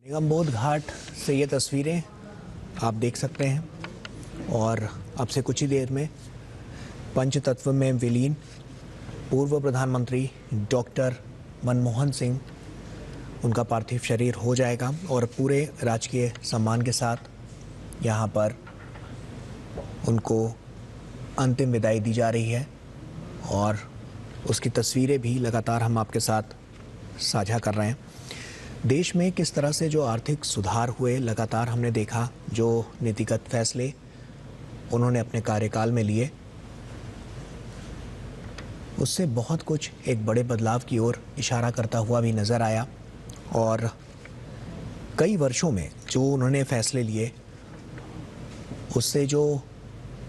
निगम बोध घाट से ये तस्वीरें आप देख सकते हैं और अब से कुछ ही देर में पंचतत्व में विलीन पूर्व प्रधानमंत्री डॉक्टर मनमोहन सिंह, उनका पार्थिव शरीर हो जाएगा और पूरे राजकीय सम्मान के साथ यहाँ पर उनको अंतिम विदाई दी जा रही है और उसकी तस्वीरें भी लगातार हम आपके साथ साझा कर रहे हैं। देश में किस तरह से जो आर्थिक सुधार हुए लगातार हमने देखा, जो नीतिगत फैसले उन्होंने अपने कार्यकाल में लिए, उससे बहुत कुछ एक बड़े बदलाव की ओर इशारा करता हुआ भी नज़र आया और कई वर्षों में जो उन्होंने फैसले लिए उससे जो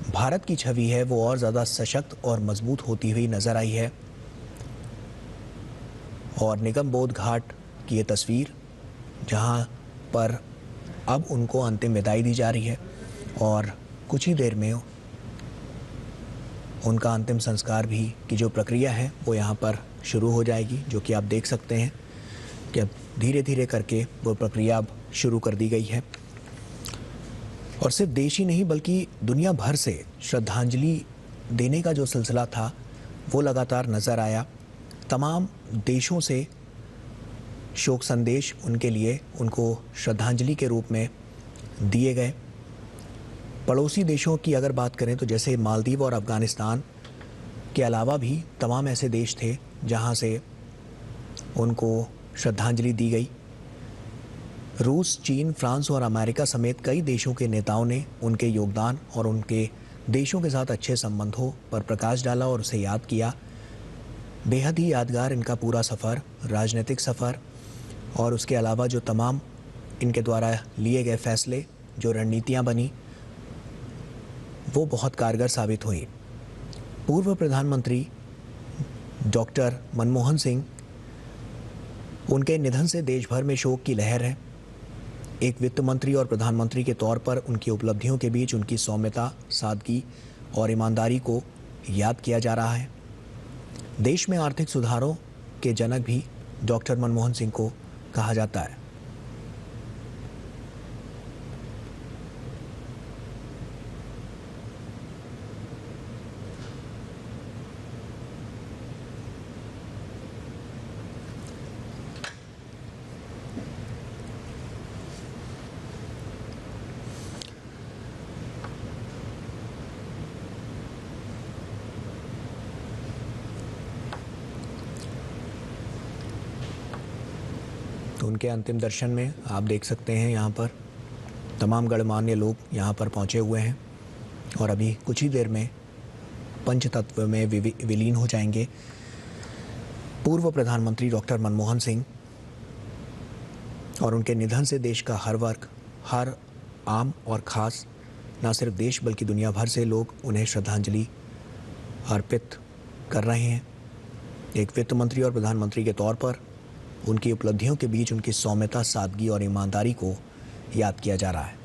भारत की छवि है वो और ज़्यादा सशक्त और मजबूत होती हुई नज़र आई है। और निगम बोध घाट की ये तस्वीर जहां पर अब उनको अंतिम विदाई दी जा रही है और कुछ ही देर में उनका अंतिम संस्कार भी की जो प्रक्रिया है वो यहाँ पर शुरू हो जाएगी, जो कि आप देख सकते हैं कि अब धीरे धीरे करके वो प्रक्रिया अब शुरू कर दी गई है। और सिर्फ देश ही नहीं बल्कि दुनिया भर से श्रद्धांजलि देने का जो सिलसिला था वो लगातार नज़र आया। तमाम देशों से शोक संदेश उनके लिए, उनको श्रद्धांजलि के रूप में दिए गए। पड़ोसी देशों की अगर बात करें तो जैसे मालदीव और अफ़गानिस्तान के अलावा भी तमाम ऐसे देश थे जहां से उनको श्रद्धांजलि दी गई। रूस, चीन, फ्रांस और अमेरिका समेत कई देशों के नेताओं ने उनके योगदान और उनके देशों के साथ अच्छे संबंधों पर प्रकाश डाला और उसे याद किया। बेहद ही यादगार इनका पूरा सफ़र, राजनीतिक सफ़र और उसके अलावा जो तमाम इनके द्वारा लिए गए फैसले, जो रणनीतियाँ बनी, वो बहुत कारगर साबित हुई। पूर्व प्रधानमंत्री डॉक्टर मनमोहन सिंह, उनके निधन से देश भर में शोक की लहर है। एक वित्त मंत्री और प्रधानमंत्री के तौर पर उनकी उपलब्धियों के बीच उनकी सौम्यता, सादगी और ईमानदारी को याद किया जा रहा है। देश में आर्थिक सुधारों के जनक भी डॉक्टर मनमोहन सिंह को कहा जाता है। तो उनके अंतिम दर्शन में आप देख सकते हैं यहाँ पर तमाम गणमान्य लोग यहाँ पर पहुँचे हुए हैं और अभी कुछ ही देर में पंचतत्व में विलीन हो जाएंगे पूर्व प्रधानमंत्री डॉक्टर मनमोहन सिंह। और उनके निधन से देश का हर वर्ग, हर आम और ख़ास, न सिर्फ देश बल्कि दुनिया भर से लोग उन्हें श्रद्धांजलि अर्पित कर रहे हैं। एक वित्त मंत्री और प्रधानमंत्री के तौर पर उनकी उपलब्धियों के बीच उनकी सौम्यता, सादगी और ईमानदारी को याद किया जा रहा है।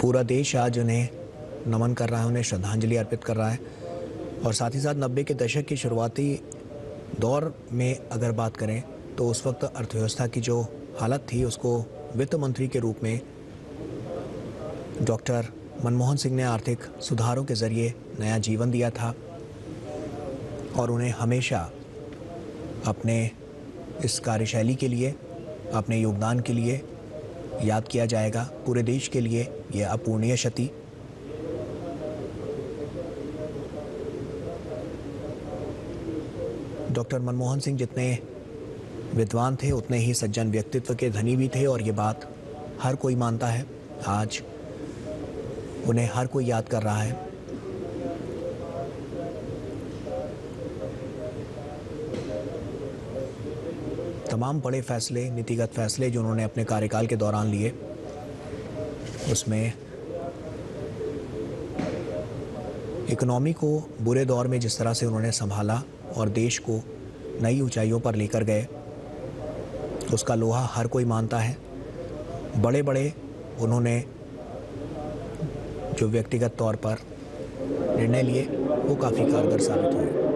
पूरा देश आज उन्हें नमन कर रहा है, उन्हें श्रद्धांजलि अर्पित कर रहा है। और साथ ही साथ 90 के दशक की शुरुआती दौर में अगर बात करें तो उस वक्त अर्थव्यवस्था की जो हालत थी उसको वित्त मंत्री के रूप में डॉक्टर मनमोहन सिंह ने आर्थिक सुधारों के ज़रिए नया जीवन दिया था और उन्हें हमेशा अपने इस कार्यशैली के लिए, अपने योगदान के लिए याद किया जाएगा। पूरे देश के लिए ये अपूर्णीय क्षति डॉक्टर मनमोहन सिंह जितने विद्वान थे उतने ही सज्जन व्यक्तित्व के धनी भी थे और ये बात हर कोई मानता है। आज उन्हें हर कोई याद कर रहा है। तमाम बड़े फैसले, नीतिगत फैसले जो उन्होंने अपने कार्यकाल के दौरान लिए, उसमें इकोनॉमी को बुरे दौर में जिस तरह से उन्होंने संभाला और देश को नई ऊंचाइयों पर लेकर गए, उसका लोहा हर कोई मानता है। बड़े बड़े उन्होंने जो व्यक्तिगत तौर पर निर्णय लिए वो काफ़ी कारगर साबित हुए।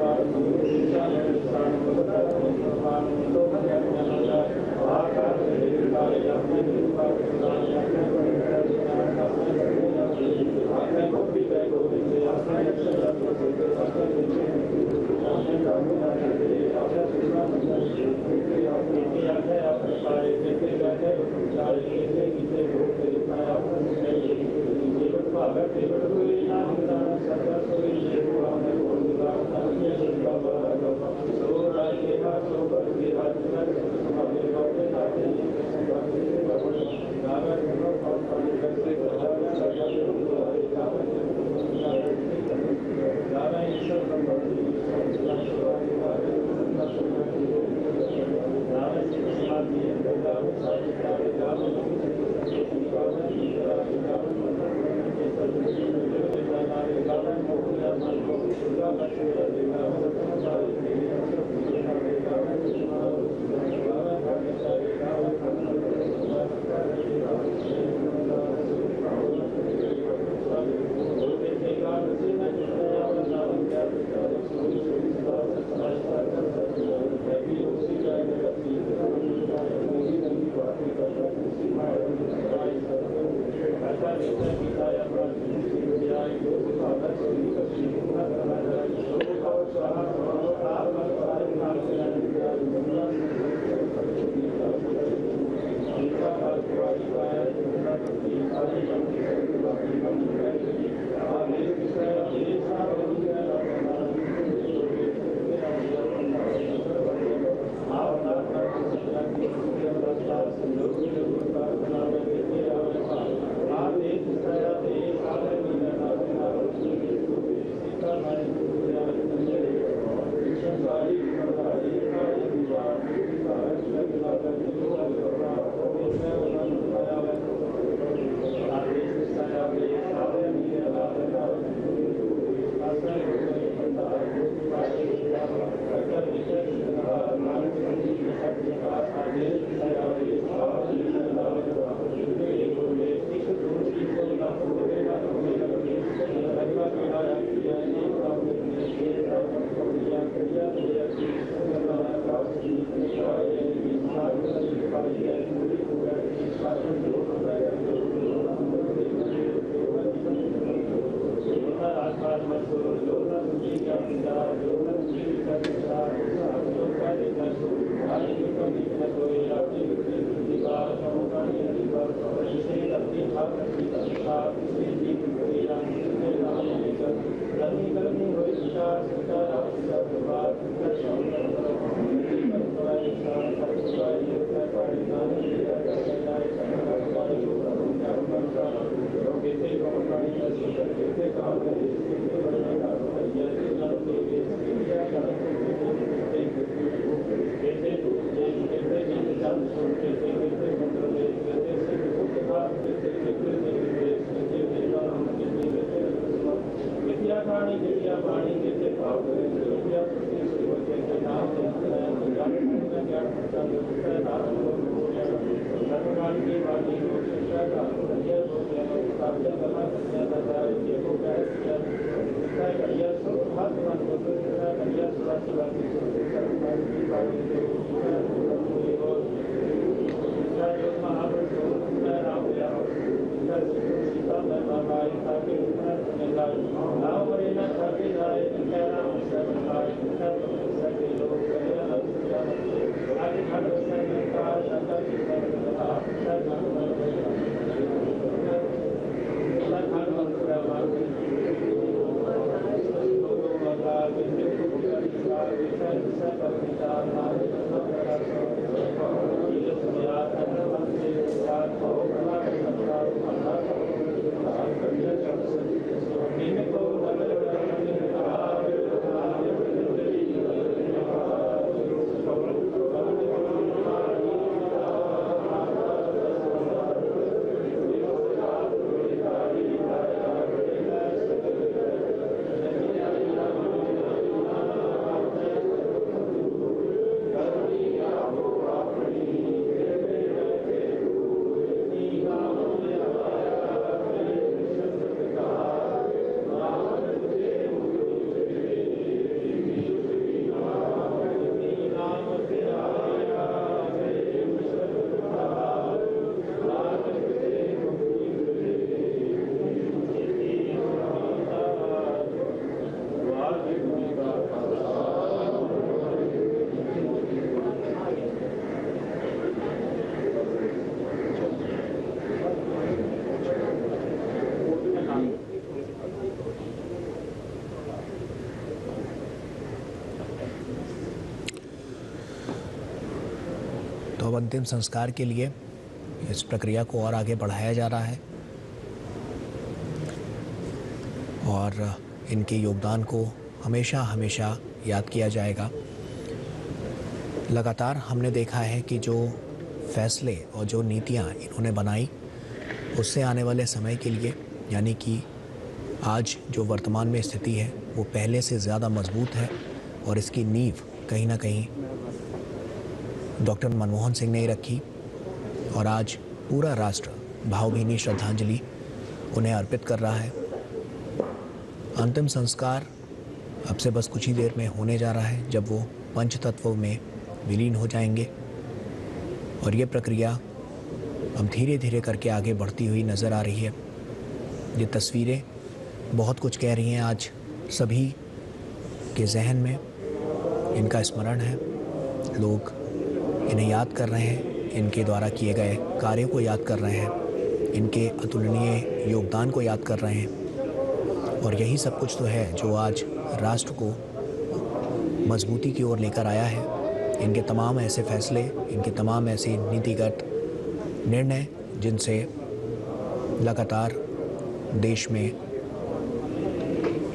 अंतिम संस्कार के लिए इस प्रक्रिया को और आगे बढ़ाया जा रहा है और इनके योगदान को हमेशा हमेशा याद किया जाएगा। लगातार हमने देखा है कि जो फैसले और जो नीतियाँ इन्होंने बनाई उससे आने वाले समय के लिए, यानी कि आज जो वर्तमान में स्थिति है वो पहले से ज़्यादा मजबूत है और इसकी नींव कहीं ना कहीं डॉक्टर मनमोहन सिंह ने ही रखी और आज पूरा राष्ट्र भावभीनी श्रद्धांजलि उन्हें अर्पित कर रहा है। अंतिम संस्कार अब से बस कुछ ही देर में होने जा रहा है, जब वो पंचतत्वों में विलीन हो जाएंगे और ये प्रक्रिया अब धीरे धीरे करके आगे बढ़ती हुई नज़र आ रही है। ये तस्वीरें बहुत कुछ कह रही हैं। आज सभी के जहन में इनका स्मरण है, लोग इन्हें याद कर रहे हैं, इनके द्वारा किए गए कार्यों को याद कर रहे हैं, इनके अतुलनीय योगदान को याद कर रहे हैं और यही सब कुछ तो है जो आज राष्ट्र को मजबूती की ओर लेकर आया है। इनके तमाम ऐसे फैसले, इनके तमाम ऐसे नीतिगत निर्णय जिनसे लगातार देश में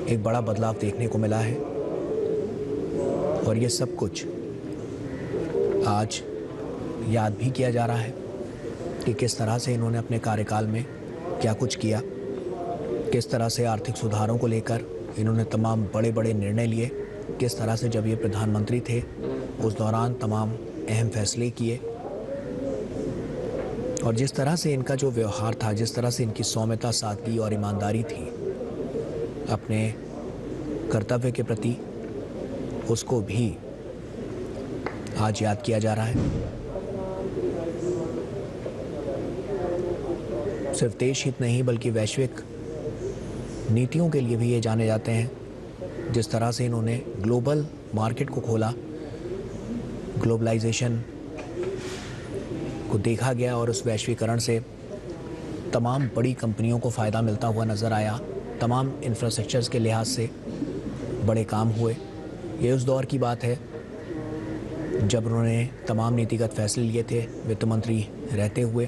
एक बड़ा बदलाव देखने को मिला है और ये सब कुछ आज याद भी किया जा रहा है कि किस तरह से इन्होंने अपने कार्यकाल में क्या कुछ किया, किस तरह से आर्थिक सुधारों को लेकर इन्होंने तमाम बड़े बड़े निर्णय लिए, किस तरह से जब ये प्रधानमंत्री थे उस दौरान तमाम अहम फैसले किए और जिस तरह से इनका जो व्यवहार था, जिस तरह से इनकी सौम्यता, सादगी और ईमानदारी थी अपने कर्तव्य के प्रति, उसको भी आज याद किया जा रहा है। सिर्फ देश हित नहीं बल्कि वैश्विक नीतियों के लिए भी ये जाने जाते हैं। जिस तरह से इन्होंने ग्लोबल मार्केट को खोला, ग्लोबलाइजेशन को देखा गया और उस वैश्वीकरण से तमाम बड़ी कंपनियों को फ़ायदा मिलता हुआ नज़र आया। तमाम इंफ्रास्ट्रक्चर्स के लिहाज से बड़े काम हुए। ये उस दौर की बात है जब उन्होंने तमाम नीतिगत फैसले लिए थे वित्त मंत्री रहते हुए।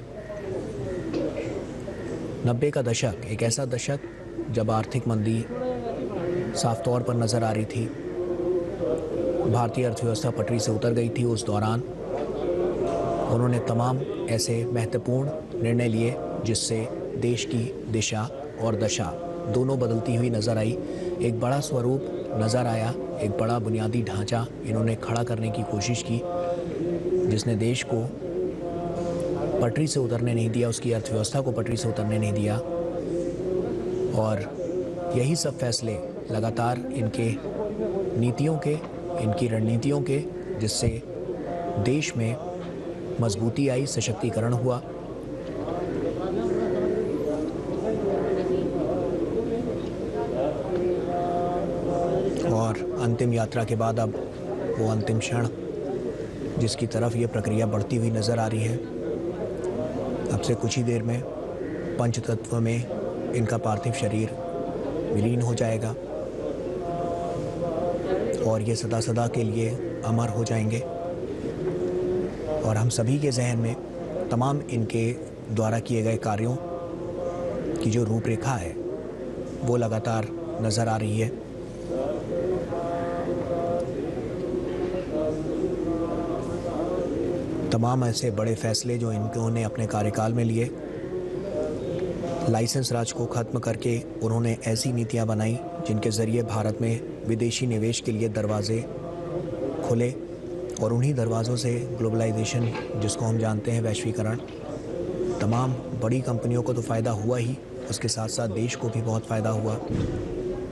90 का दशक एक ऐसा दशक जब आर्थिक मंदी साफ तौर पर नज़र आ रही थी, भारतीय अर्थव्यवस्था पटरी से उतर गई थी। उस दौरान उन्होंने तमाम ऐसे महत्वपूर्ण निर्णय लिए जिससे देश की दिशा और दशा दोनों बदलती हुई नज़र आई। एक बड़ा स्वरूप नज़र आया, एक बड़ा बुनियादी ढांचा इन्होंने खड़ा करने की कोशिश की जिसने देश को पटरी से उतरने नहीं दिया, उसकी अर्थव्यवस्था को पटरी से उतरने नहीं दिया। और यही सब फैसले लगातार इनके नीतियों के, इनकी रणनीतियों के, जिससे देश में मजबूती आई, सशक्तिकरण हुआ। और अंतिम यात्रा के बाद अब वो अंतिम क्षण जिसकी तरफ ये प्रक्रिया बढ़ती हुई नज़र आ रही है। अब से कुछ ही देर में पंचतत्व में इनका पार्थिव शरीर विलीन हो जाएगा और ये सदा सदा के लिए अमर हो जाएंगे और हम सभी के जहन में तमाम इनके द्वारा किए गए कार्यों की जो रूपरेखा है वो लगातार नज़र आ रही है। तमाम ऐसे बड़े फैसले जो इन्होंने अपने कार्यकाल में लिए, लाइसेंस राज को ख़त्म करके उन्होंने ऐसी नीतियां बनाई जिनके ज़रिए भारत में विदेशी निवेश के लिए दरवाजे खुले और उन्हीं दरवाज़ों से ग्लोबलाइजेशन, जिसको हम जानते हैं वैश्वीकरण, तमाम बड़ी कंपनियों को तो फ़ायदा हुआ ही, उसके साथ साथ देश को भी बहुत फ़ायदा हुआ।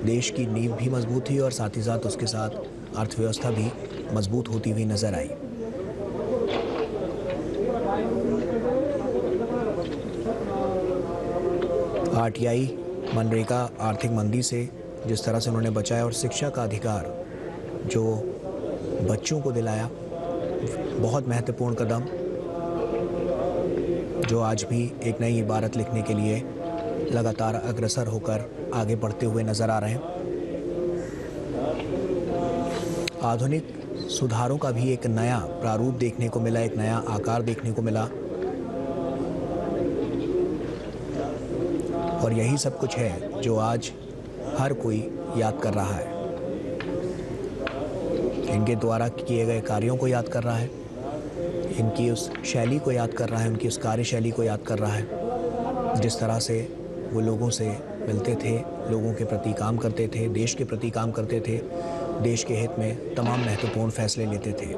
देश की नींव भी मजबूत हुई और साथ ही साथ उसके साथ अर्थव्यवस्था भी मजबूत होती हुई नज़र आई। आरटीआई, मनरेगा आर्थिक मंदी से जिस तरह से उन्होंने बचाया और शिक्षा का अधिकार जो बच्चों को दिलाया, बहुत महत्वपूर्ण कदम जो आज भी एक नई इबारत लिखने के लिए लगातार अग्रसर होकर आगे बढ़ते हुए नज़र आ रहे हैं। आधुनिक सुधारों का भी एक नया प्रारूप देखने को मिला, एक नया आकार देखने को मिला। और यही सब कुछ है जो आज हर कोई याद कर रहा है। इनके द्वारा किए गए कार्यों को याद कर रहा है, इनकी उस शैली को याद कर रहा है, उनकी उस कार्यशैली को याद कर रहा है, जिस तरह से वो लोगों से मिलते थे, लोगों के प्रति काम करते थे, देश के प्रति काम करते थे, देश के हित में तमाम महत्वपूर्ण फैसले लेते थे।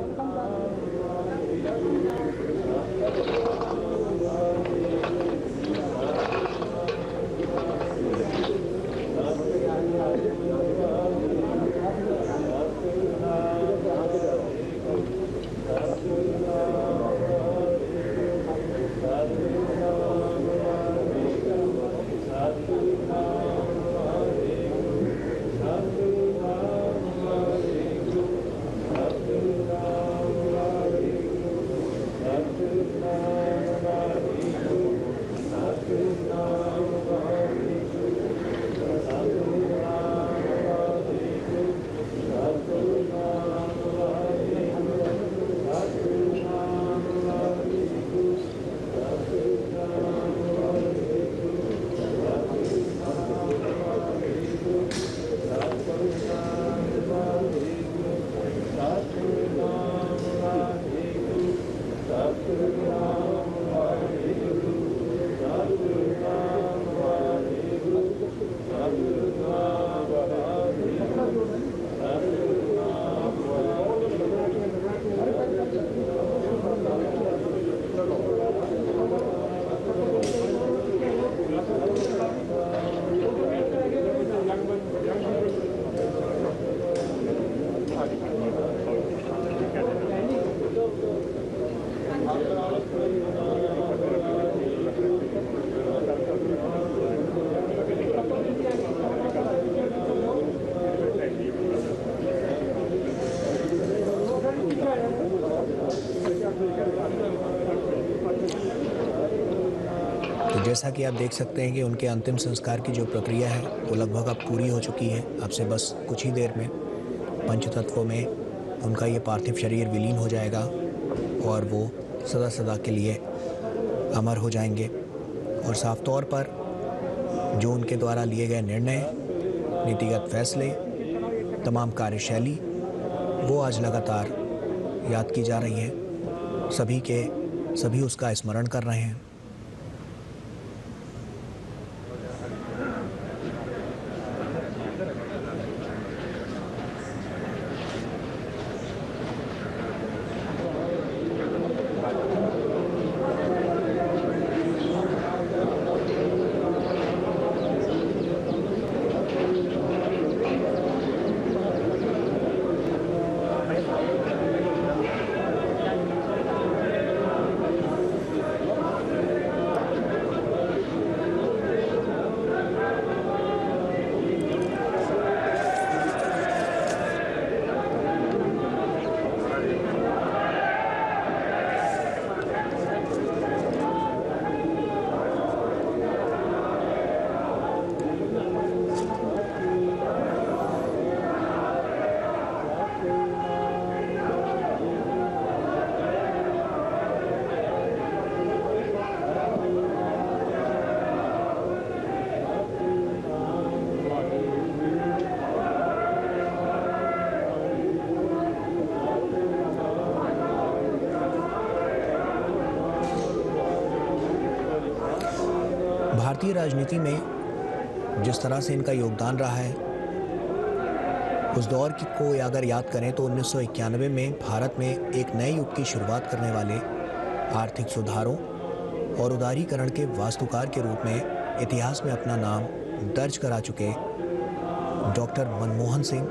तो जैसा कि आप देख सकते हैं कि उनके अंतिम संस्कार की जो प्रक्रिया है वो लगभग अब पूरी हो चुकी है। अब से बस कुछ ही देर में पंचतत्वों में उनका ये पार्थिव शरीर विलीन हो जाएगा और वो सदा सदा के लिए अमर हो जाएंगे। और साफ तौर पर जो उनके द्वारा लिए गए निर्णय, नीतिगत फैसले, तमाम कार्यशैली वो आज लगातार याद की जा रही है। सभी उसका स्मरण कर रहे हैं। भारतीय राजनीति में जिस तरह से इनका योगदान रहा है, उस दौर को अगर याद करें तो 1991 में भारत में एक नए युग की शुरुआत करने वाले आर्थिक सुधारों और उदारीकरण के वास्तुकार के रूप में इतिहास में अपना नाम दर्ज करा चुके डॉक्टर मनमोहन सिंह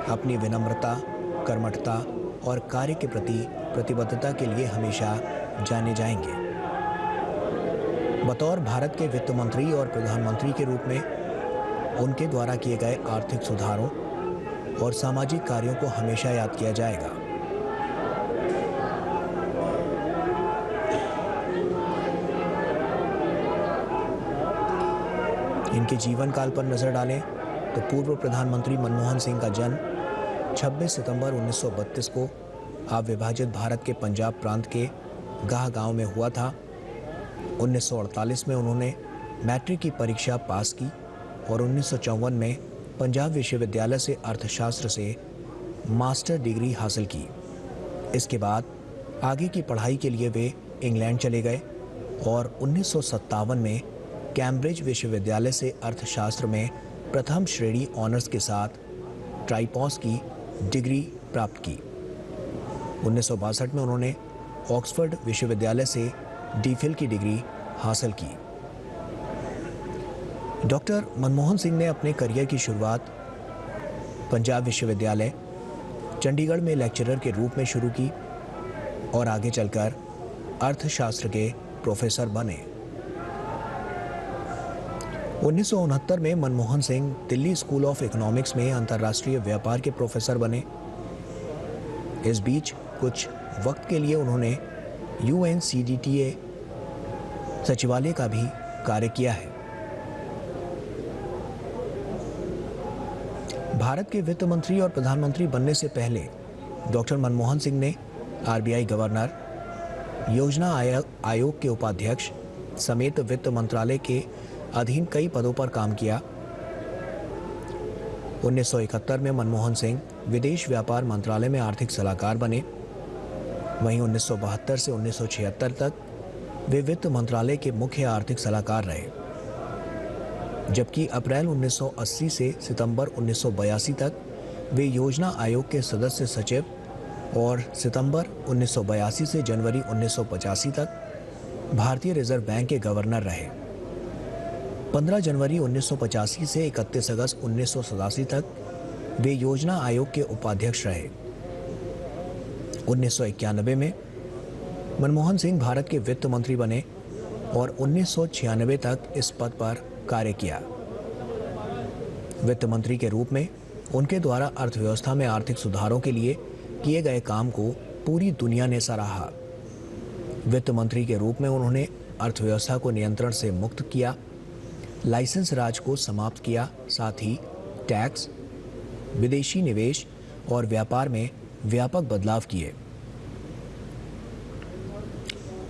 अपनी विनम्रता, कर्मठता और कार्य के प्रति प्रतिबद्धता के लिए हमेशा जाने जाएंगे। बतौर भारत के वित्त मंत्री और प्रधानमंत्री के रूप में उनके द्वारा किए गए आर्थिक सुधारों और सामाजिक कार्यों को हमेशा याद किया जाएगा। इनके जीवन काल पर नजर डालें तो पूर्व प्रधानमंत्री मनमोहन सिंह का जन्म 26 सितंबर 1932 को अविभाजित भारत के पंजाब प्रांत के गाह गांव में हुआ था। 1948 में उन्होंने मैट्रिक की परीक्षा पास की और 1954 में पंजाब विश्वविद्यालय से अर्थशास्त्र से मास्टर डिग्री हासिल की। इसके बाद आगे की पढ़ाई के लिए वे इंग्लैंड चले गए और 1957 में कैम्ब्रिज विश्वविद्यालय से अर्थशास्त्र में प्रथम श्रेणी ऑनर्स के साथ ट्राइपॉस की डिग्री प्राप्त की। 1962 में उन्होंने ऑक्सफोर्ड विश्वविद्यालय से डीफिल की डिग्री हासिल की। डॉक्टर मनमोहन सिंह ने अपने करियर की शुरुआत पंजाब विश्वविद्यालय चंडीगढ़ में लेक्चरर के रूप में शुरू की और आगे चलकर अर्थशास्त्र के प्रोफेसर बने। 1969 में Manmohan Singh Delhi school of economics में अंतर्राष्ट्रीय व्यापार के प्रोफेसर बने। इस बीच कुछ वक्त के लिए उन्होंने UNCDTA सचिवालय का भी कार्य किया है। भारत के वित्त मंत्री और प्रधानमंत्री बनने से पहले डॉक्टर मनमोहन सिंह ने RBI गवर्नर, योजना आयोग के उपाध्यक्ष समेत वित्त मंत्रालय के अधीन कई पदों पर काम किया। 1971 में मनमोहन सिंह विदेश व्यापार मंत्रालय में आर्थिक सलाहकार बने। वहीं 1972 से 1976 तक वे वित्त मंत्रालय के मुख्य आर्थिक सलाहकार रहे, जबकि अप्रैल 1980 से सितंबर 1982 तक वे योजना आयोग के सदस्य सचिव और सितंबर 1982 से जनवरी 1985 तक भारतीय रिजर्व बैंक के गवर्नर रहे। 15 जनवरी 1985 से 31 अगस्त 1987 तक वे योजना आयोग के उपाध्यक्ष रहे। 1991 में मनमोहन सिंह भारत के वित्त मंत्री बने और 1996 तक इस पद पर कार्य किया। वित्त मंत्री के रूप में उनके द्वारा अर्थव्यवस्था में आर्थिक सुधारों के लिए किए गए काम को पूरी दुनिया ने सराहा। वित्त मंत्री के रूप में उन्होंने अर्थव्यवस्था को नियंत्रण से मुक्त किया, लाइसेंस राज को समाप्त किया, साथ ही टैक्स, विदेशी निवेश और व्यापार में व्यापक बदलाव किए।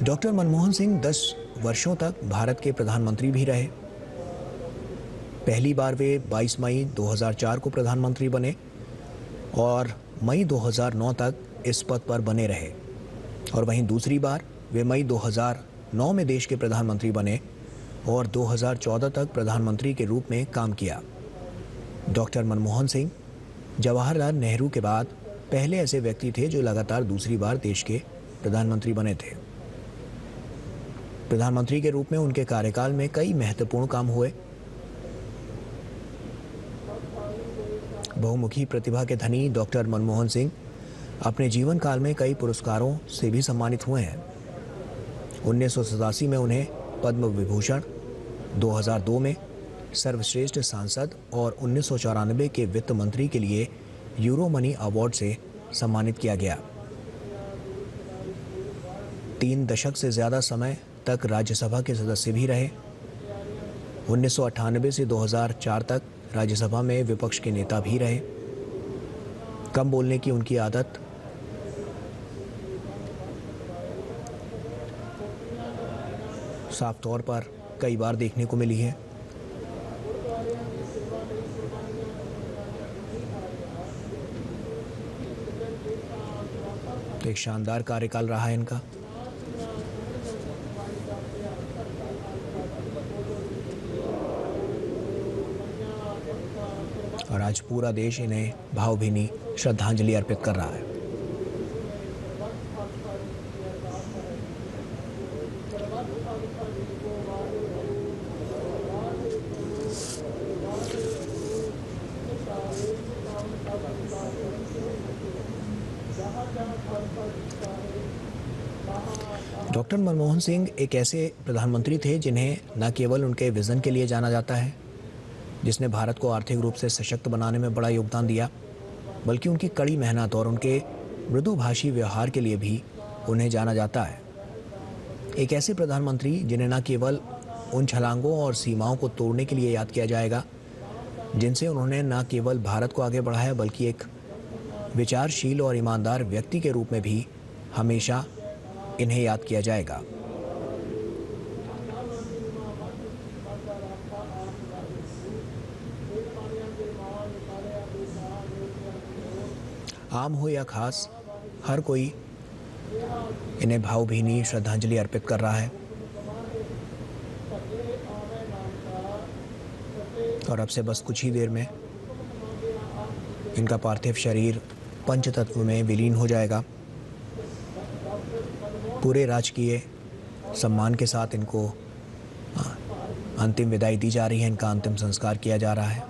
डॉक्टर मनमोहन सिंह 10 वर्षों तक भारत के प्रधानमंत्री भी रहे। पहली बार वे 22 मई 2004 को प्रधानमंत्री बने और मई 2009 तक इस पद पर बने रहे, और वहीं दूसरी बार वे मई 2009 में देश के प्रधानमंत्री बने और 2014 तक प्रधानमंत्री के रूप में काम किया। डॉक्टर मनमोहन सिंह जवाहरलाल नेहरू के बाद पहले ऐसे व्यक्ति थे जो लगातार दूसरी बार देश के प्रधानमंत्री बने थे। प्रधानमंत्री के रूप में उनके कार्यकाल में कई महत्वपूर्ण काम हुए। बहुमुखी प्रतिभा के धनी डॉक्टर मनमोहन सिंह अपने जीवन काल में कई पुरस्कारों से भी सम्मानित हुए हैं। 1987 में उन्हें पद्म विभूषण, 2002 में सर्वश्रेष्ठ सांसद और 1994 के वित्त मंत्री के लिए यूरो मनी अवार्ड से सम्मानित किया गया। 3 दशक से ज़्यादा समय तक राज्यसभा के सदस्य भी रहे। 1998 से 2004 तक राज्यसभा में विपक्ष के नेता भी रहे। कम बोलने की उनकी आदत साफ तौर पर कई बार देखने को मिली है। एक शानदार कार्यकाल रहा है इनका। और आज पूरा देश इन्हें भावभीनी श्रद्धांजलि अर्पित कर रहा है। डॉक्टर मनमोहन सिंह एक ऐसे प्रधानमंत्री थे जिन्हें न केवल उनके विजन के लिए जाना जाता है, जिसने भारत को आर्थिक रूप से सशक्त बनाने में बड़ा योगदान दिया, बल्कि उनकी कड़ी मेहनत और उनके मृदुभाषी व्यवहार के लिए भी उन्हें जाना जाता है। एक ऐसे प्रधानमंत्री जिन्हें न केवल उन छलांगों और सीमाओं को तोड़ने के लिए याद किया जाएगा जिनसे उन्होंने न केवल भारत को आगे बढ़ाया बल्कि एक विचारशील और ईमानदार व्यक्ति के रूप में भी हमेशा इन्हें याद किया जाएगा। आम हो या खास, हर कोई इन्हें भावभीनी श्रद्धांजलि अर्पित कर रहा है। और अब से बस कुछ ही देर में इनका पार्थिव शरीर पंचतत्व में विलीन हो जाएगा। पूरे राजकीय सम्मान के साथ इनको अंतिम विदाई दी जा रही है, इनका अंतिम संस्कार किया जा रहा है।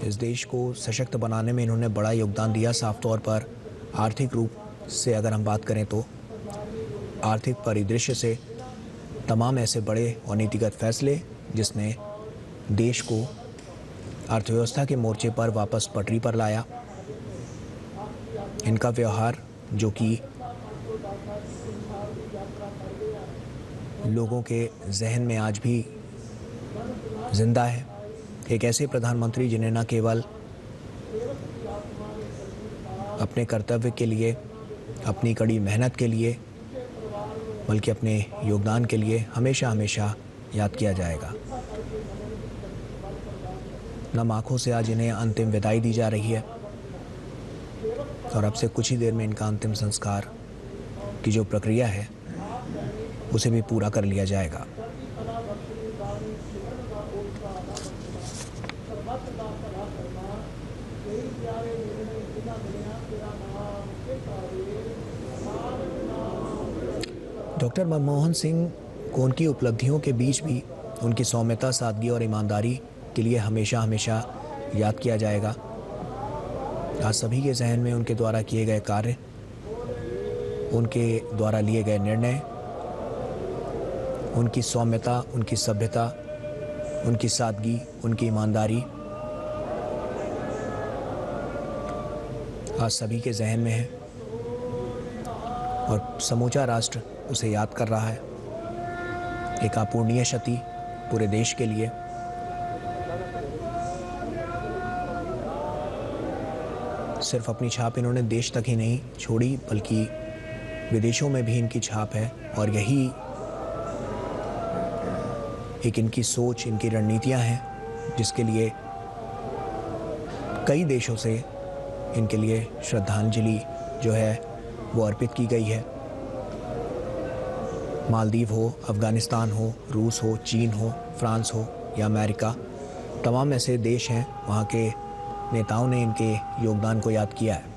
इस देश को सशक्त बनाने में इन्होंने बड़ा योगदान दिया। साफ तौर पर आर्थिक रूप से अगर हम बात करें तो आर्थिक परिदृश्य से तमाम ऐसे बड़े और नीतिगत फैसले जिसने देश को अर्थव्यवस्था के मोर्चे पर वापस पटरी पर लाया, इनका व्यवहार जो कि लोगों के जहन में आज भी जिंदा है। एक ऐसे प्रधानमंत्री जिन्हें न केवल अपने कर्तव्य के लिए, अपनी कड़ी मेहनत के लिए, बल्कि अपने योगदान के लिए हमेशा हमेशा याद किया जाएगा। नम आंखों से आज इन्हें अंतिम विदाई दी जा रही है और अब से कुछ ही देर में इनका अंतिम संस्कार की जो प्रक्रिया है उसे भी पूरा कर लिया जाएगा। डॉक्टर मनमोहन सिंह को उनकी उपलब्धियों के बीच भी उनकी सौम्यता, सादगी और ईमानदारी के लिए हमेशा हमेशा याद किया जाएगा। आज सभी के जहन में उनके द्वारा किए गए कार्य, उनके द्वारा लिए गए निर्णय, उनकी सौम्यता, उनकी सभ्यता, उनकी सादगी, उनकी ईमानदारी आज सभी के जहन में है और समूचा राष्ट्र उसे याद कर रहा है। एक अपूर्णीय क्षति पूरे देश के लिए। सिर्फ अपनी छाप इन्होंने देश तक ही नहीं छोड़ी बल्कि विदेशों में भी इनकी छाप है और यही एक इनकी सोच, इनकी रणनीतियां हैं जिसके लिए कई देशों से इनके लिए श्रद्धांजलि जो है वो अर्पित की गई है। मालदीव हो, अफगानिस्तान हो, रूस हो, चीन हो, फ्रांस हो या अमेरिका, तमाम ऐसे देश हैं, वहाँ के नेताओं ने इनके योगदान को याद किया है।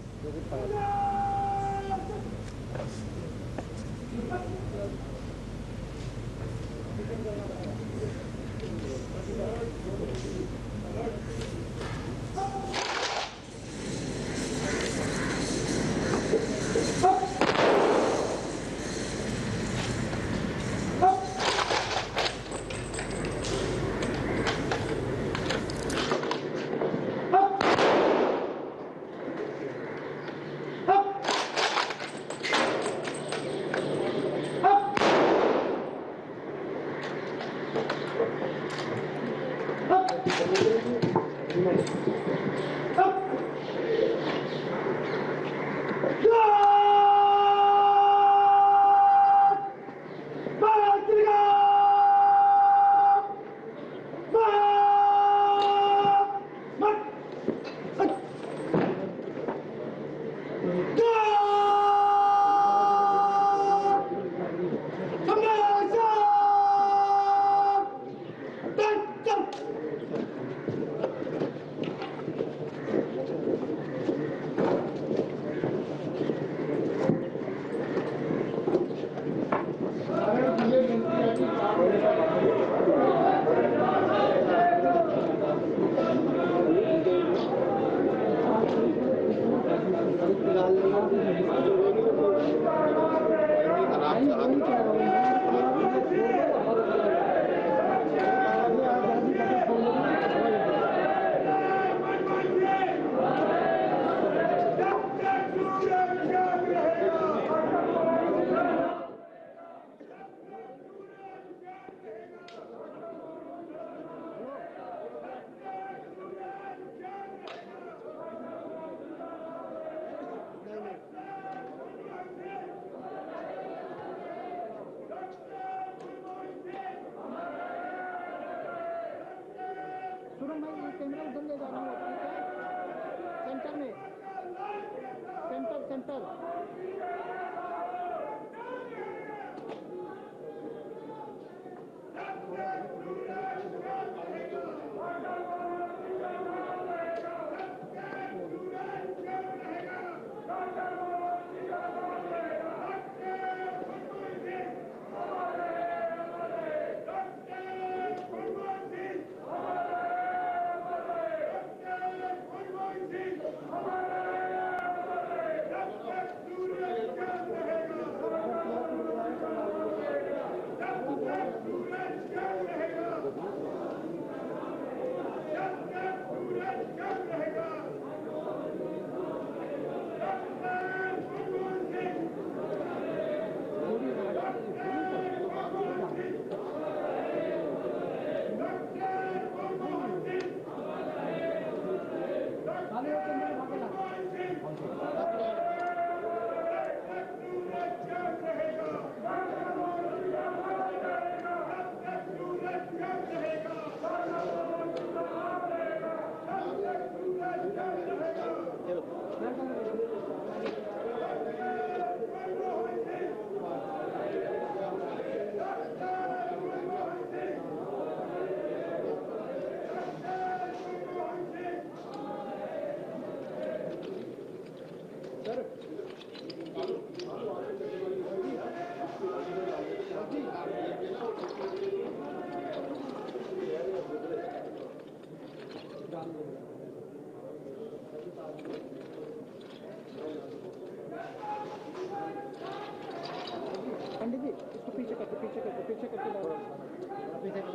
पंडित जी इसको पीछे करके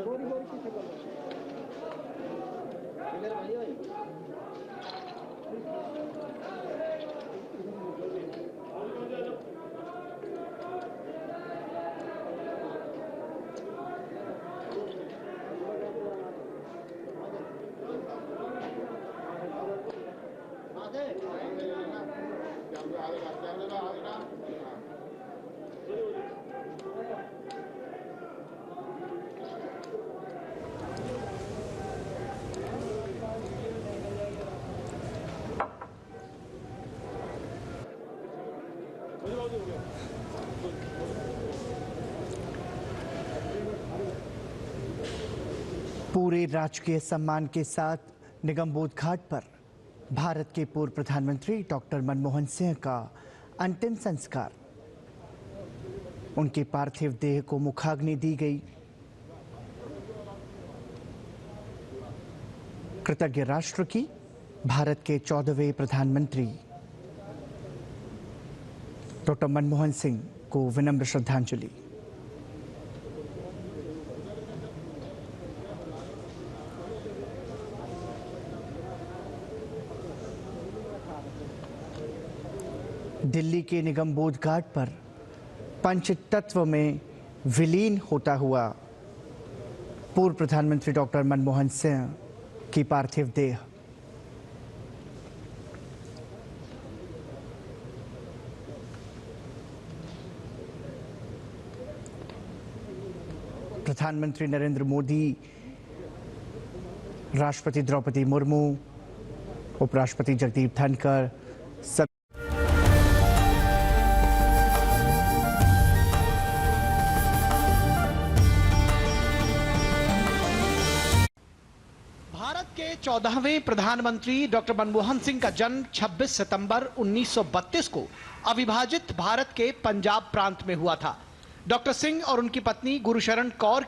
गोरी पीछे कर
पूरे राजकीय सम्मान के साथ निगमबोध घाट पर भारत के पूर्व प्रधानमंत्री डॉक्टर मनमोहन सिंह का अंतिम संस्कार। उनके पार्थिव देह को मुखाग्नि दी गई। कृतज्ञ राष्ट्र की भारत के 14वें प्रधानमंत्री डॉक्टर मनमोहन सिंह को विनम्र श्रद्धांजलि। दिल्ली के निगमबोध घाट पर पंचतत्व में विलीन होता हुआ पूर्व प्रधानमंत्री डॉक्टर मनमोहन सिंह की पार्थिव देह प्रधानमंत्री नरेंद्र मोदी, राष्ट्रपति द्रौपदी मुर्मू, उपराष्ट्रपति जगदीप धनखड़ सब
भारत के 14वें प्रधानमंत्री डॉक्टर मनमोहन सिंह का जन्म 26 सितंबर 1932 को अविभाजित भारत के पंजाब प्रांत में हुआ था। डॉक्टर सिंह और उनकी पत्नी गुरशरण कौर की